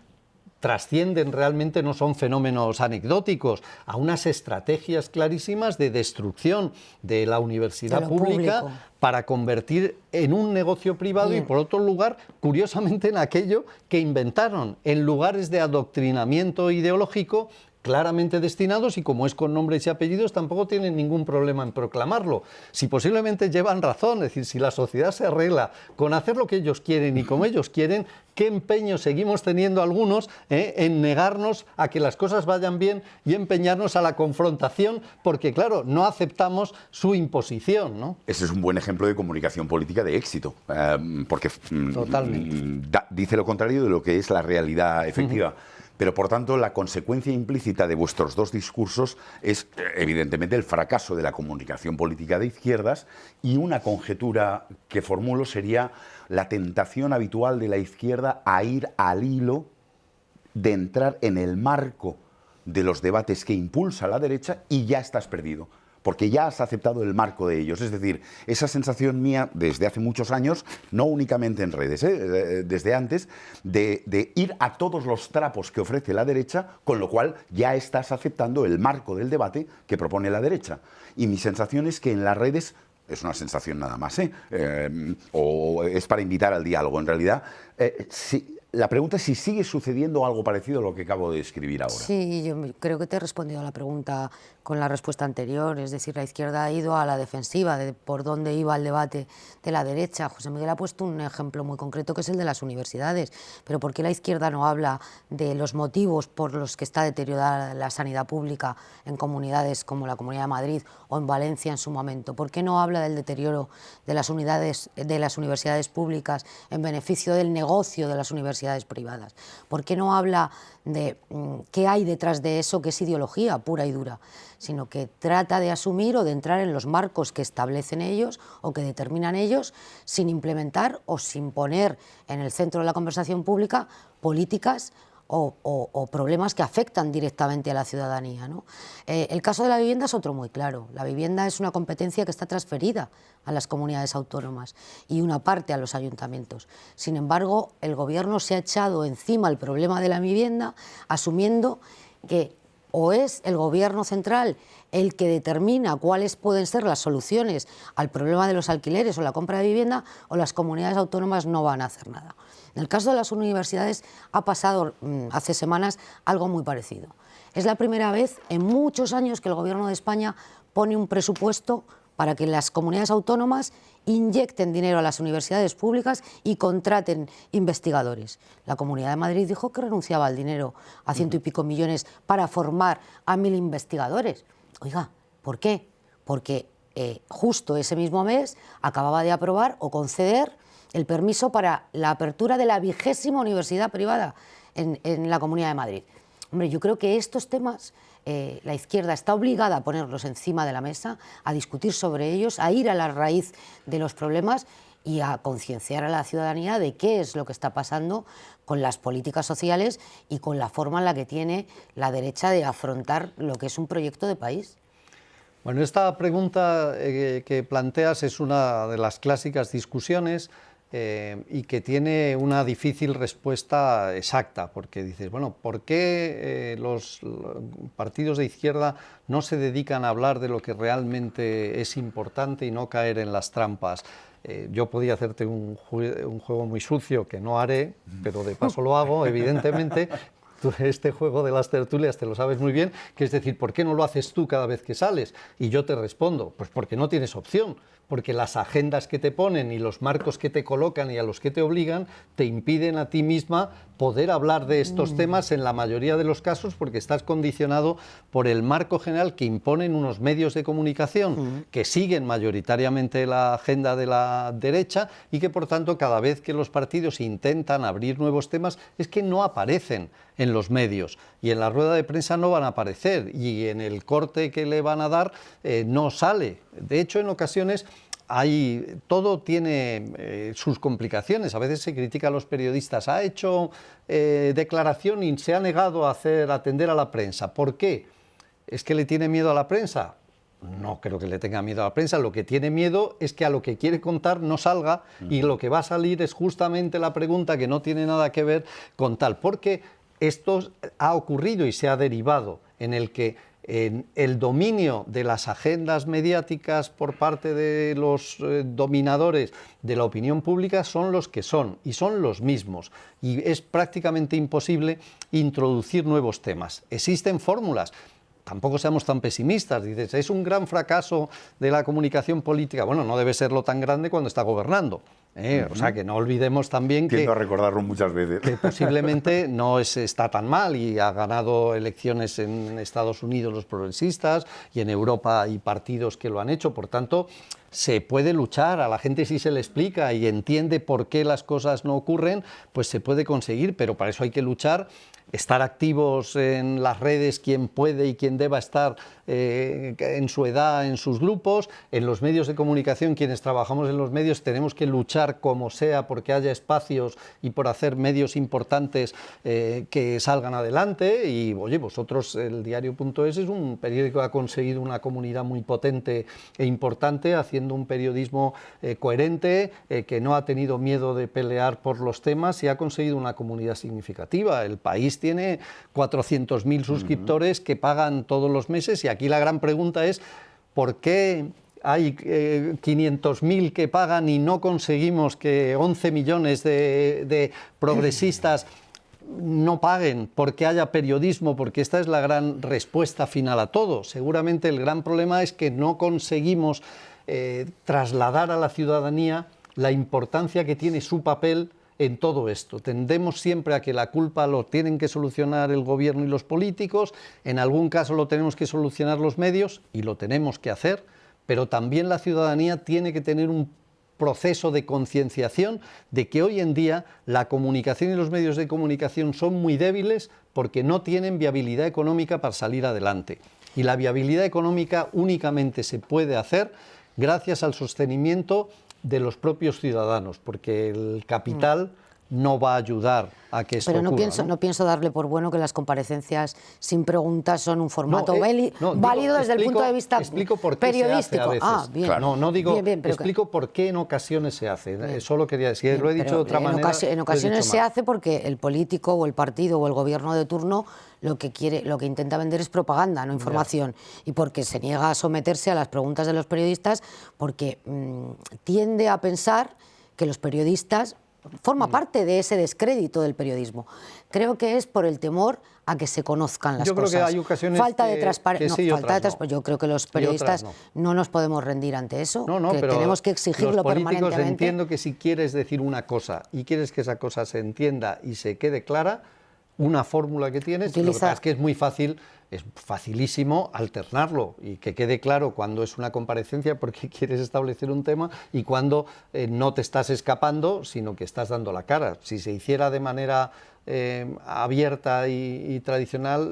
trascienden realmente, no son fenómenos anecdóticos, a unas estrategias clarísimas de destrucción de la universidad pública para convertir en un negocio privado. Y por otro lugar, curiosamente, en aquello que inventaron, en lugares de adoctrinamiento ideológico claramente destinados, y como es con nombres y apellidos, tampoco tienen ningún problema en proclamarlo. Si posiblemente llevan razón, es decir, si la sociedad se arregla con hacer lo que ellos quieren y como ellos quieren, ¿qué empeño seguimos teniendo algunos en negarnos a que las cosas vayan bien y empeñarnos a la confrontación? Porque, claro, no aceptamos su imposición, ¿no? Ese es un buen ejemplo de comunicación política de éxito, porque dice lo contrario de lo que es la realidad efectiva. Pero, por tanto, la consecuencia implícita de vuestros dos discursos es, evidentemente, el fracaso de la comunicación política de izquierdas, y una conjetura que formulo sería la tentación habitual de la izquierda a ir al hilo de entrar en el marco de los debates que impulsa la derecha, y ya estás perdido, porque ya has aceptado el marco de ellos. Es decir, esa sensación mía desde hace muchos años, no únicamente en redes, desde antes, de ir a todos los trapos que ofrece la derecha, con lo cual ya estás aceptando el marco del debate que propone la derecha. Y mi sensación es que en las redes, es una sensación nada más, o es para invitar al diálogo, en realidad, la pregunta es si sigue sucediendo algo parecido a lo que acabo de describir ahora. Sí, yo creo que te he respondido a la pregunta con la respuesta anterior, es decir, la izquierda ha ido a la defensiva de por dónde iba el debate de la derecha. José Miguel ha puesto un ejemplo muy concreto, que es el de las universidades, pero ¿por qué la izquierda no habla de los motivos por los que está deteriorada la sanidad pública en comunidades como la Comunidad de Madrid o en Valencia en su momento? ¿Por qué no habla del deterioro de las universidades públicas en beneficio del negocio de las universidades privadas? ¿Por qué no habla de qué hay detrás de eso, que es ideología pura y dura, sino que trata de asumir o de entrar en los marcos que establecen ellos o que determinan ellos, sin implementar o sin poner en el centro de la conversación pública políticas o problemas que afectan directamente a la ciudadanía, ¿no? El caso de la vivienda es otro muy claro. La vivienda es una competencia que está transferida a las comunidades autónomas y una parte a los ayuntamientos. Sin embargo, el Gobierno se ha echado encima el problema de la vivienda, asumiendo que o es el Gobierno central el que determina cuáles pueden ser las soluciones al problema de los alquileres o la compra de vivienda, o las comunidades autónomas no van a hacer nada. En el caso de las universidades ha pasado hace semanas algo muy parecido. Es la primera vez en muchos años que el Gobierno de España pone un presupuesto para que las comunidades autónomas inyecten dinero a las universidades públicas y contraten investigadores. La Comunidad de Madrid dijo que renunciaba al dinero, a 100 y pico millones, para formar a 1000 investigadores. Oiga, ¿por qué? Porque justo ese mismo mes acababa de aprobar o conceder el permiso para la apertura de la 20ª universidad privada en la Comunidad de Madrid. Hombre, yo creo que estos temas la izquierda está obligada a ponerlos encima de la mesa, a discutir sobre ellos, a ir a la raíz de los problemas y a concienciar a la ciudadanía de qué es lo que está pasando con las políticas sociales y con la forma en la que tiene la derecha de afrontar lo que es un proyecto de país. Bueno, esta pregunta que planteas es una de las clásicas discusiones y que tiene una difícil respuesta exacta, porque dices, bueno, ¿por qué los partidos de izquierda no se dedican a hablar de lo que realmente es importante y no caer en las trampas? Yo podía hacerte un juego muy sucio, que no haré, pero de paso lo hago, evidentemente. Tú este juego de las tertulias te lo sabes muy bien, que es decir, ¿por qué no lo haces tú cada vez que sales? Y yo te respondo, pues porque no tienes opción, porque las agendas que te ponen y los marcos que te colocan y a los que te obligan te impiden a ti misma poder hablar de estos temas en la mayoría de los casos, porque estás condicionado por el marco general que imponen unos medios de comunicación que siguen mayoritariamente la agenda de la derecha y que por tanto cada vez que los partidos intentan abrir nuevos temas es que no aparecen en los medios, y en la rueda de prensa no van a aparecer, y en el corte que le van a dar no sale. De hecho, en ocasiones todo tiene sus complicaciones. A veces se critica a los periodistas. Ha hecho declaración y se ha negado a atender a la prensa. ¿Por qué? ¿Es que le tiene miedo a la prensa? No creo que le tenga miedo a la prensa. Lo que tiene miedo es que a lo que quiere contar no salga, y lo que va a salir es justamente la pregunta que no tiene nada que ver con tal. Porque esto ha ocurrido y se ha derivado en el que el dominio de las agendas mediáticas por parte de los dominadores de la opinión pública son los que son, y son los mismos, y es prácticamente imposible introducir nuevos temas. Existen fórmulas. Tampoco seamos tan pesimistas. Dices, es un gran fracaso de la comunicación política. Bueno, no debe serlo tan grande cuando está gobernando. O sea, que no olvidemos también Tiendo a recordarlo muchas veces. que posiblemente no está tan mal, y ha ganado elecciones en Estados Unidos los progresistas, y en Europa hay partidos que lo han hecho. Por tanto, se puede luchar. A la gente, si se le explica y entiende por qué las cosas no ocurren, pues se puede conseguir, pero para eso hay que luchar, estar activos en las redes, quien puede y quien deba estar en su edad, en sus grupos, en los medios de comunicación. Quienes trabajamos en los medios tenemos que luchar como sea porque haya espacios y por hacer medios importantes que salgan adelante. Y oye, vosotros, el diario.es es un periódico que ha conseguido una comunidad muy potente e importante, haciendo un periodismo coherente, que no ha tenido miedo de pelear por los temas, y ha conseguido una comunidad significativa. El País tiene 400.000 suscriptores que pagan todos los meses, y aquí la gran pregunta es ¿por qué hay 500.000 que pagan y no conseguimos que 11 millones de progresistas no paguen? Porque haya periodismo, porque esta es la gran respuesta final a todo. Seguramente el gran problema es que no conseguimos trasladar a la ciudadanía la importancia que tiene su papel en todo esto. Tendemos siempre a que la culpa lo tienen que solucionar el gobierno y los políticos, en algún caso lo tenemos que solucionar los medios, y lo tenemos que hacer, pero también la ciudadanía tiene que tener un proceso de concienciación de que hoy en día la comunicación y los medios de comunicación son muy débiles porque no tienen viabilidad económica para salir adelante. Y la viabilidad económica únicamente se puede hacer gracias al sostenimiento de los propios ciudadanos, porque el capital no va a ayudar a que esto ocurra. Pero no pienso darle por bueno que las comparecencias sin preguntas son un formato válido desde el punto de vista periodístico. Bien. Claro. No digo, explico por qué en ocasiones se hace. Solo quería decir, lo he dicho de otra manera. En ocasiones se hace porque el político o el partido o el gobierno de turno lo que intenta vender es propaganda, no información, y porque se niega a someterse a las preguntas de los periodistas, porque tiende a pensar que los periodistas forma parte de ese descrédito del periodismo. Creo que es por el temor a que se conozcan las cosas. Yo creo que hay ocasiones falta de transparencia. Yo creo que los periodistas no nos podemos rendir ante eso, que pero tenemos que exigirlo permanentemente. Los políticos entiendo que si quieres decir una cosa y quieres que esa cosa se entienda y se quede clara, una fórmula que tienes, lo que pasa es que es muy fácil, es facilísimo alternarlo y que quede claro cuando es una comparecencia porque quieres establecer un tema y cuando no te estás escapando, sino que estás dando la cara. Si se hiciera de manera abierta y tradicional,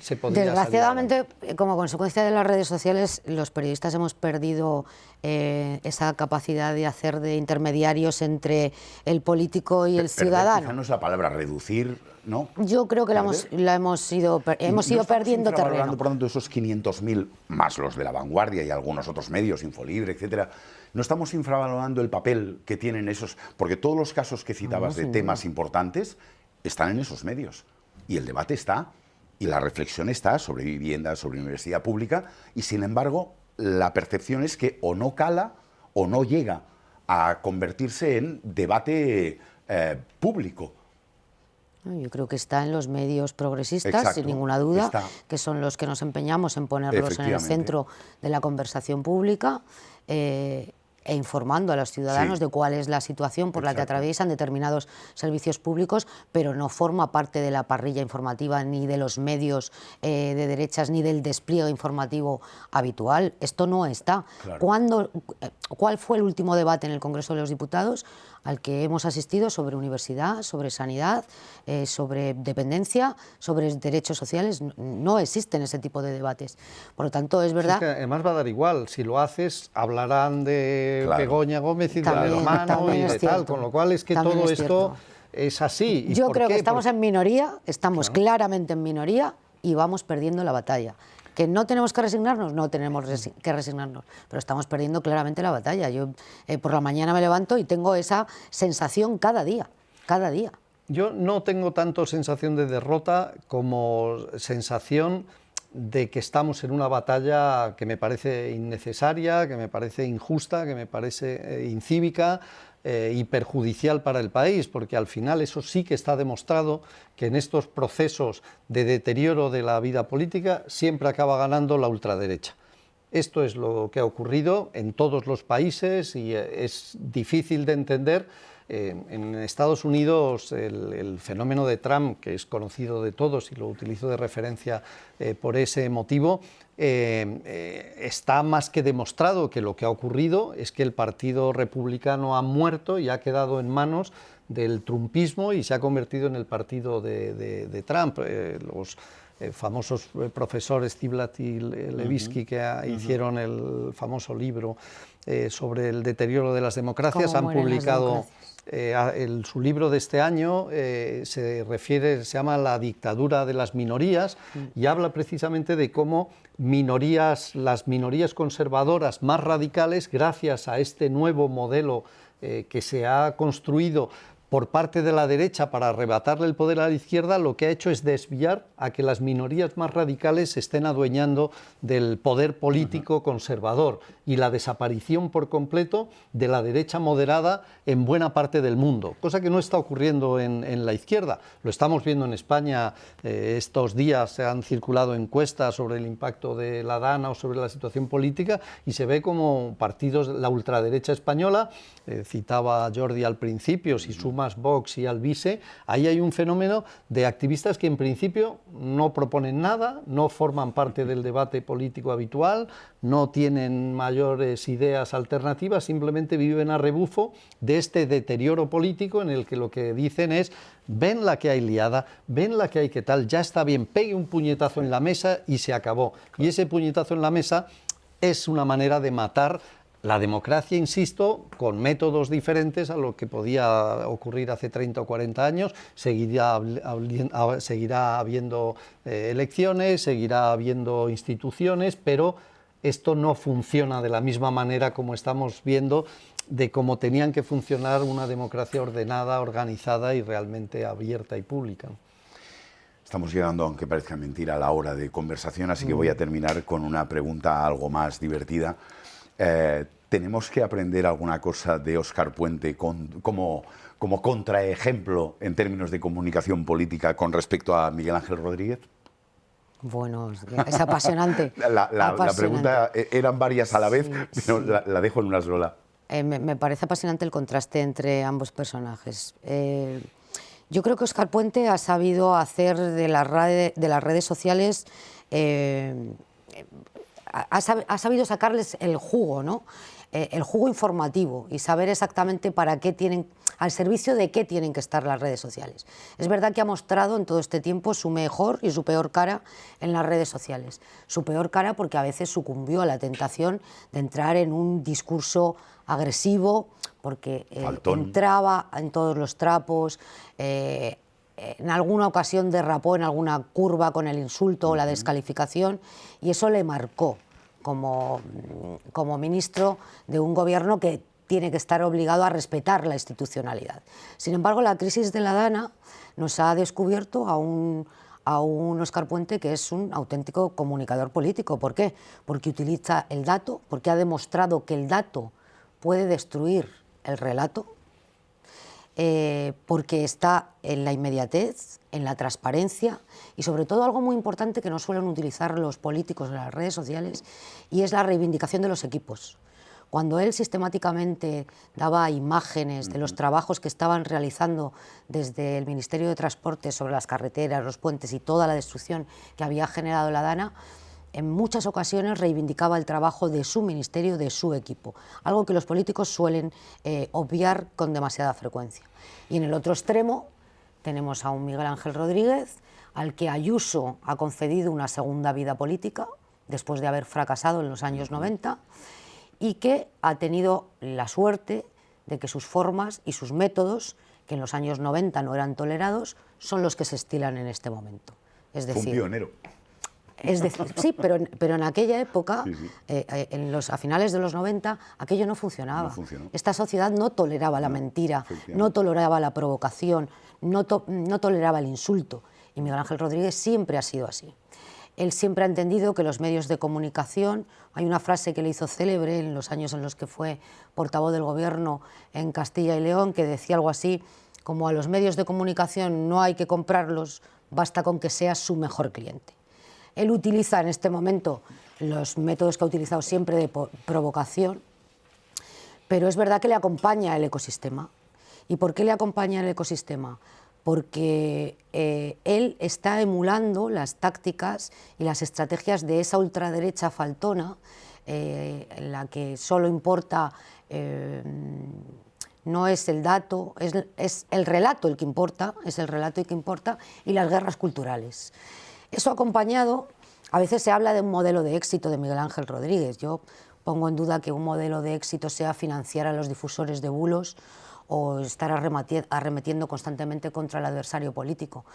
se podría. Desgraciadamente, como consecuencia de las redes sociales, los periodistas hemos perdido esa capacidad de hacer de intermediarios entre el político y el ciudadano. Quizá no es la palabra reducir, ¿no? Yo creo que hemos ido perdiendo terreno. Por tanto, esos 500.000 más los de La Vanguardia y algunos otros medios, Infolibre, etcétera, no estamos infravalorando el papel que tienen esos, porque todos los casos que citabas de temas importantes están en esos medios, y el debate está, y la reflexión está sobre vivienda, sobre universidad pública, y sin embargo la percepción es que o no cala o no llega a convertirse en debate público. Yo creo que está en los medios progresistas, Exacto, sin ninguna duda, está. que son los que nos empeñamos en ponerlos en el centro de la conversación pública e informando a los ciudadanos de cuál es la situación por la que atraviesan determinados servicios públicos, pero no forma parte de la parrilla informativa ni de los medios de derechas ni del despliegue informativo habitual. Esto no está. Claro. ¿Cuál fue el último debate en el Congreso de los Diputados al que hemos asistido sobre universidad, sobre sanidad, sobre dependencia, sobre derechos sociales? No existen ese tipo de debates. Por lo tanto, es verdad... Es que además va a dar igual. Si lo haces, hablarán de Begoña Gómez y del hermano y de tal. Con lo cual es que todo esto es así. ¿Y yo creo que estamos en minoría, estamos claramente en minoría y vamos perdiendo la batalla. ¿Que no tenemos que resignarnos? No tenemos que resignarnos, pero estamos perdiendo claramente la batalla. Yo por la mañana me levanto y tengo esa sensación cada día, cada día. Yo no tengo tanto sensación de derrota como sensación de que estamos en una batalla que me parece innecesaria, que me parece injusta, que me parece incívica y perjudicial para el país, porque al final eso sí que está demostrado que en estos procesos de deterioro de la vida política siempre acaba ganando la ultraderecha. Esto es lo que ha ocurrido en todos los países y es difícil de entender. En Estados Unidos el fenómeno de Trump, que es conocido de todos y lo utilizo de referencia por ese motivo, está más que demostrado que lo que ha ocurrido es que el Partido Republicano ha muerto y ha quedado en manos del trumpismo y se ha convertido en el partido de Trump. Los famosos profesores Ziblatt y Levitsky que hicieron el famoso libro sobre el deterioro de las democracias han publicado su libro de este año, se llama La dictadura de las minorías y habla precisamente de cómo las minorías conservadoras más radicales, gracias a este nuevo modelo que se ha construido por parte de la derecha para arrebatarle el poder a la izquierda, lo que ha hecho es desviar a que las minorías más radicales se estén adueñando del poder político conservador y la desaparición por completo de la derecha moderada en buena parte del mundo, cosa que no está ocurriendo en la izquierda. Lo estamos viendo en España, estos días se han circulado encuestas sobre el impacto de la Dana o sobre la situación política y se ve como partidos, la ultraderecha española, citaba a Jordi al principio, si sumas Vox y Alvise, ahí hay un fenómeno de activistas que en principio no proponen nada, no forman parte del debate político habitual, no tienen mayores ideas alternativas, simplemente viven a rebufo de este deterioro político en el que lo que dicen es: ven la que hay liada, ven la que hay que tal, ya está bien, pegue un puñetazo en la mesa y se acabó. Y ese puñetazo en la mesa es una manera de matar la democracia, insisto, con métodos diferentes a lo que podía ocurrir hace 30 o 40 años. Seguirá habiendo elecciones, seguirá habiendo instituciones, pero esto no funciona de la misma manera como estamos viendo de cómo tenían que funcionar una democracia ordenada, organizada y realmente abierta y pública. Estamos llegando, aunque parezca mentira, a la hora de conversación, así que voy a terminar con una pregunta algo más divertida. ¿Tenemos que aprender alguna cosa de Óscar Puente como contraejemplo en términos de comunicación política con respecto a Miguel Ángel Rodríguez? Bueno, es apasionante. La pregunta eran varias a la vez, sí, pero sí. La dejo en una sola. Me parece apasionante el contraste entre ambos personajes. Yo creo que Óscar Puente ha sabido hacer de las redes sociales... ha sabido sacarles el jugo, ¿no? El jugo informativo y saber exactamente para qué al servicio de qué tienen que estar las redes sociales. Es verdad que ha mostrado en todo este tiempo su mejor y su peor cara en las redes sociales. Su peor cara porque a veces sucumbió a la tentación de entrar en un discurso agresivo, porque entraba en todos los trapos, en alguna ocasión derrapó en alguna curva con el insulto o la descalificación, y eso le marcó como ministro de un gobierno que tiene que estar obligado a respetar la institucionalidad. Sin embargo, la crisis de la Dana nos ha descubierto a un Óscar Puente que es un auténtico comunicador político. ¿Por qué? Porque utiliza el dato, porque ha demostrado que el dato puede destruir el relato, porque está en la inmediatez, en la transparencia y sobre todo algo muy importante que no suelen utilizar los políticos en las redes sociales, y es la reivindicación de los equipos. Cuando él sistemáticamente daba imágenes de los trabajos que estaban realizando desde el Ministerio de Transporte sobre las carreteras, los puentes y toda la destrucción que había generado la DANA, en muchas ocasiones reivindicaba el trabajo de su ministerio, de su equipo, algo que los políticos suelen obviar con demasiada frecuencia. Y en el otro extremo tenemos a un Miguel Ángel Rodríguez, al que Ayuso ha concedido una segunda vida política, después de haber fracasado en los años 90, y que ha tenido la suerte de que sus formas y sus métodos, que en los años 90 no eran tolerados, son los que se estilan en este momento. Es decir, fue un pionero. Es decir, sí, pero en aquella época, a finales de los 90, aquello no funcionaba. No funcionó. Esta sociedad no toleraba la mentira, no toleraba la provocación, no toleraba el insulto. Y Miguel Ángel Rodríguez siempre ha sido así. Él siempre ha entendido que los medios de comunicación, hay una frase que le hizo célebre en los años en los que fue portavoz del gobierno en Castilla y León, que decía algo así como: a los medios de comunicación no hay que comprarlos, basta con que seas su mejor cliente. Él utiliza en este momento los métodos que ha utilizado siempre de provocación, pero es verdad que le acompaña el ecosistema. ¿Y por qué le acompaña el ecosistema? Porque él está emulando las tácticas y las estrategias de esa ultraderecha faltona, en la que solo importa, no es el dato, es el relato el que importa, y las guerras culturales. Eso acompañado, a veces se habla de un modelo de éxito de Miguel Ángel Rodríguez. Yo pongo en duda que un modelo de éxito sea financiar a los difusores de bulos o estar arremetiendo constantemente contra el adversario político.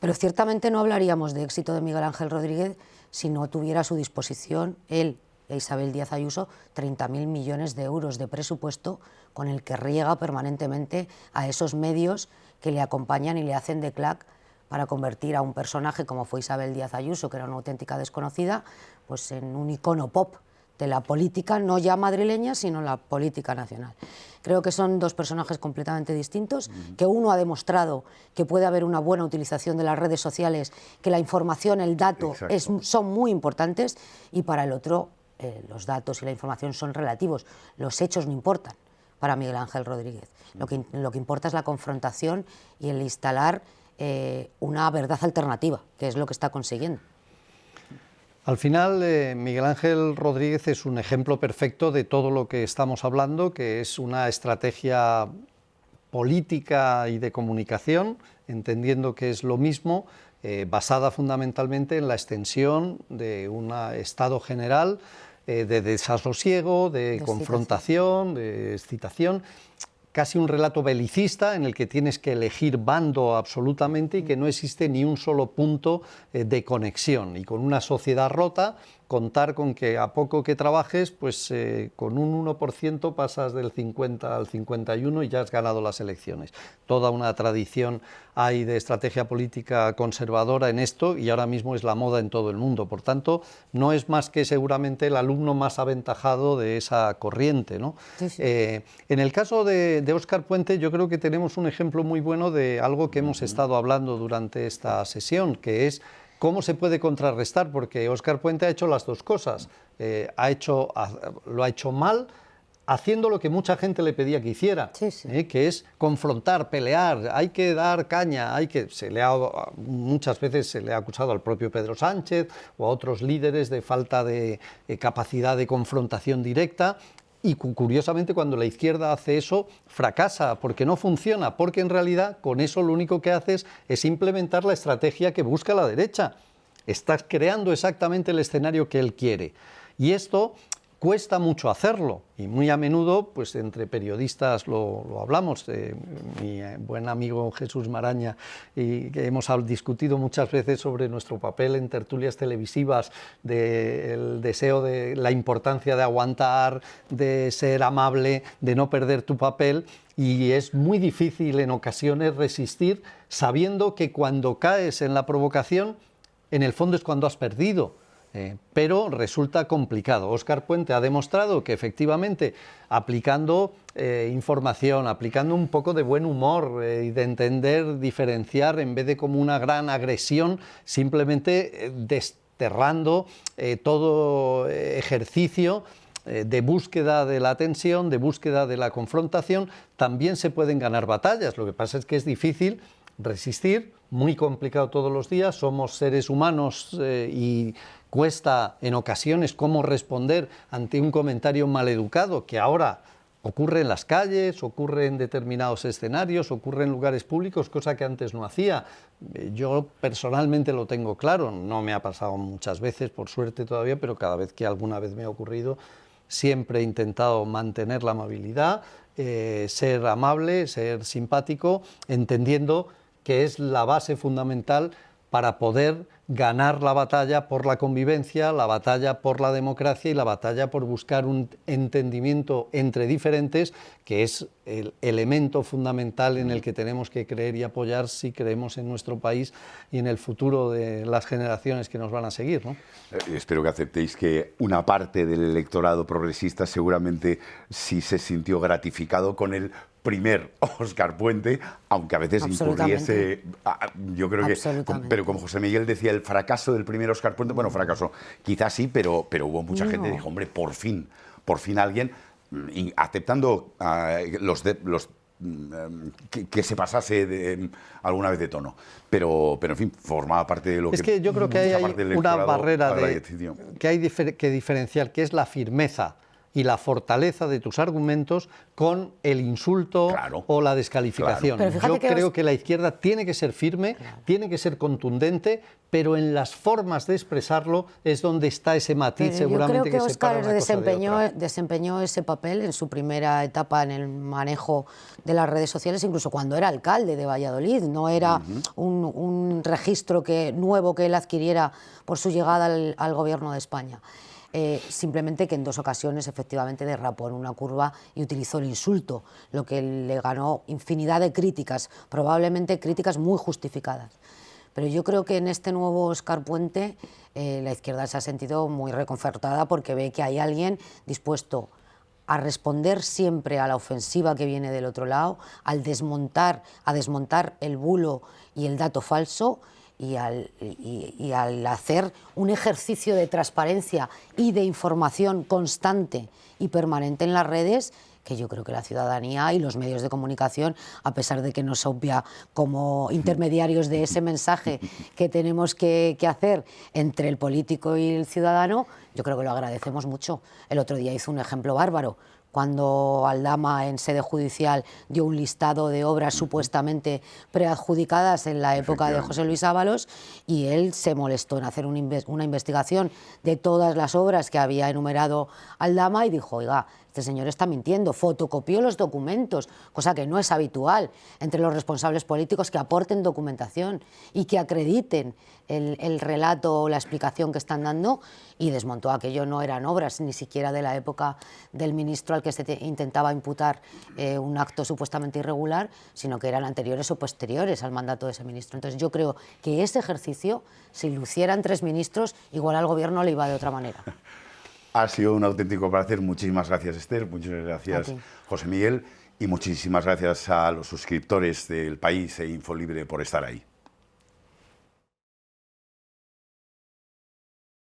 Pero ciertamente no hablaríamos de éxito de Miguel Ángel Rodríguez si no tuviera a su disposición él e Isabel Díaz Ayuso 30.000 millones de euros de presupuesto con el que riega permanentemente a esos medios que le acompañan y le hacen de clac para convertir a un personaje como fue Isabel Díaz Ayuso, que era una auténtica desconocida, pues en un icono pop de la política, no ya madrileña, sino la política nacional. Creo que son dos personajes completamente distintos, que uno ha demostrado que puede haber una buena utilización de las redes sociales, que la información, el dato son muy importantes, y para el otro los datos y la información son relativos, los hechos no importan para Miguel Ángel Rodríguez. Lo que importa es la confrontación y el instalar una verdad alternativa, que es lo que está consiguiendo. Al final, Miguel Ángel Rodríguez es un ejemplo perfecto de todo lo que estamos hablando, que es una estrategia política y de comunicación, entendiendo que es lo mismo, basada fundamentalmente en la extensión de un estado general de desasosiego, de confrontación, de excitación, casi un relato belicista en el que tienes que elegir bando absolutamente y que no existe ni un solo punto de conexión. Y con una sociedad rota, contar con que a poco que trabajes, pues con un 1% pasas del 50 al 51 y ya has ganado las elecciones. Toda una tradición hay de estrategia política conservadora en esto y ahora mismo es la moda en todo el mundo. Por tanto, no es más que seguramente el alumno más aventajado de esa corriente, ¿no? Sí, sí. En el caso de Óscar Puente, yo creo que tenemos un ejemplo muy bueno de algo que hemos estado hablando durante esta sesión, que es ¿cómo se puede contrarrestar? Porque Óscar Puente ha hecho las dos cosas. Lo ha hecho mal, haciendo lo que mucha gente le pedía que hiciera, que es confrontar, pelear, hay que dar caña, muchas veces se le ha acusado al propio Pedro Sánchez o a otros líderes de falta de capacidad de confrontación directa. Y curiosamente, cuando la izquierda hace eso, fracasa, porque no funciona, porque en realidad con eso lo único que haces es implementar la estrategia que busca la derecha. Estás creando exactamente el escenario que él quiere. Y esto cuesta mucho hacerlo, y muy a menudo, pues entre periodistas lo hablamos. Mi buen amigo Jesús Maraña, y que hemos discutido muchas veces sobre nuestro papel en tertulias televisivas, del deseo de la importancia de aguantar, de ser amable, de no perder tu papel, y es muy difícil en ocasiones resistir, sabiendo que cuando caes en la provocación, en el fondo es cuando has perdido. pero resulta complicado. Óscar Puente ha demostrado que efectivamente aplicando información, aplicando un poco de buen humor y de entender, diferenciar, en vez de como una gran agresión, simplemente desterrando todo ejercicio de búsqueda de la tensión, de búsqueda de la confrontación, también se pueden ganar batallas. Lo que pasa es que es difícil resistir, muy complicado todos los días, somos seres humanos y cuesta en ocasiones cómo responder ante un comentario maleducado que ahora ocurre en las calles, ocurre en determinados escenarios, ocurre en lugares públicos, cosa que antes no hacía. Yo personalmente lo tengo claro, no me ha pasado muchas veces, por suerte todavía, pero cada vez que alguna vez me ha ocurrido, siempre he intentado mantener la amabilidad, ser amable, ser simpático, entendiendo que es la base fundamental para poder ganar la batalla por la convivencia, la batalla por la democracia y la batalla por buscar un entendimiento entre diferentes, que es el elemento fundamental en el que tenemos que creer y apoyar si creemos en nuestro país y en el futuro de las generaciones que nos van a seguir, ¿no? Espero que aceptéis que una parte del electorado progresista seguramente sí se sintió gratificado con el primer Óscar Puente, aunque a veces incurriese, yo creo que, pero como José Miguel decía, el fracaso del primer Óscar Puente, bueno, fracaso, quizás sí, pero hubo mucha gente que dijo, hombre, por fin alguien, aceptando que se pasase alguna vez de tono, pero en fin, formaba parte de lo que... Es que yo creo que hay una barrera que hay que diferenciar, que es la firmeza y la fortaleza de tus argumentos con el insulto o la descalificación. Yo creo que la izquierda tiene que ser firme, tiene que ser contundente, pero en las formas de expresarlo es donde está ese matiz seguramente que separa una cosa de otra. Desempeñó ese papel en su primera etapa en el manejo de las redes sociales, incluso cuando era alcalde de Valladolid. No era un registro nuevo que él adquiriera por su llegada al gobierno de España. Simplemente que en dos ocasiones efectivamente derrapó en una curva y utilizó el insulto, lo que le ganó infinidad de críticas, probablemente críticas muy justificadas. Pero yo creo que en este nuevo Óscar Puente la izquierda se ha sentido muy reconfortada porque ve que hay alguien dispuesto a responder siempre a la ofensiva que viene del otro lado, a desmontar el bulo y el dato falso, y al hacer un ejercicio de transparencia y de información constante y permanente en las redes, que yo creo que la ciudadanía y los medios de comunicación, a pesar de que nos obvia como intermediarios de ese mensaje que tenemos que hacer entre el político y el ciudadano, yo creo que lo agradecemos mucho. El otro día hizo un ejemplo bárbaro, cuando Aldama en sede judicial dio un listado de obras supuestamente preadjudicadas en la época de José Luis Ábalos, y él se molestó en hacer una investigación de todas las obras que había enumerado Aldama y dijo, oiga, este señor está mintiendo, fotocopió los documentos, cosa que no es habitual entre los responsables políticos, que aporten documentación y que acrediten el relato o la explicación que están dando, y desmontó aquello. No eran obras ni siquiera de la época del ministro al que se intentaba imputar un acto supuestamente irregular, sino que eran anteriores o posteriores al mandato de ese ministro. Entonces yo creo que ese ejercicio, si lo hicieran 3 ministros, igual al gobierno le iba de otra manera. Ha sido un auténtico placer. Muchísimas gracias, Esther. Muchas gracias, José Miguel. Y muchísimas gracias a los suscriptores del País e Infolibre por estar ahí.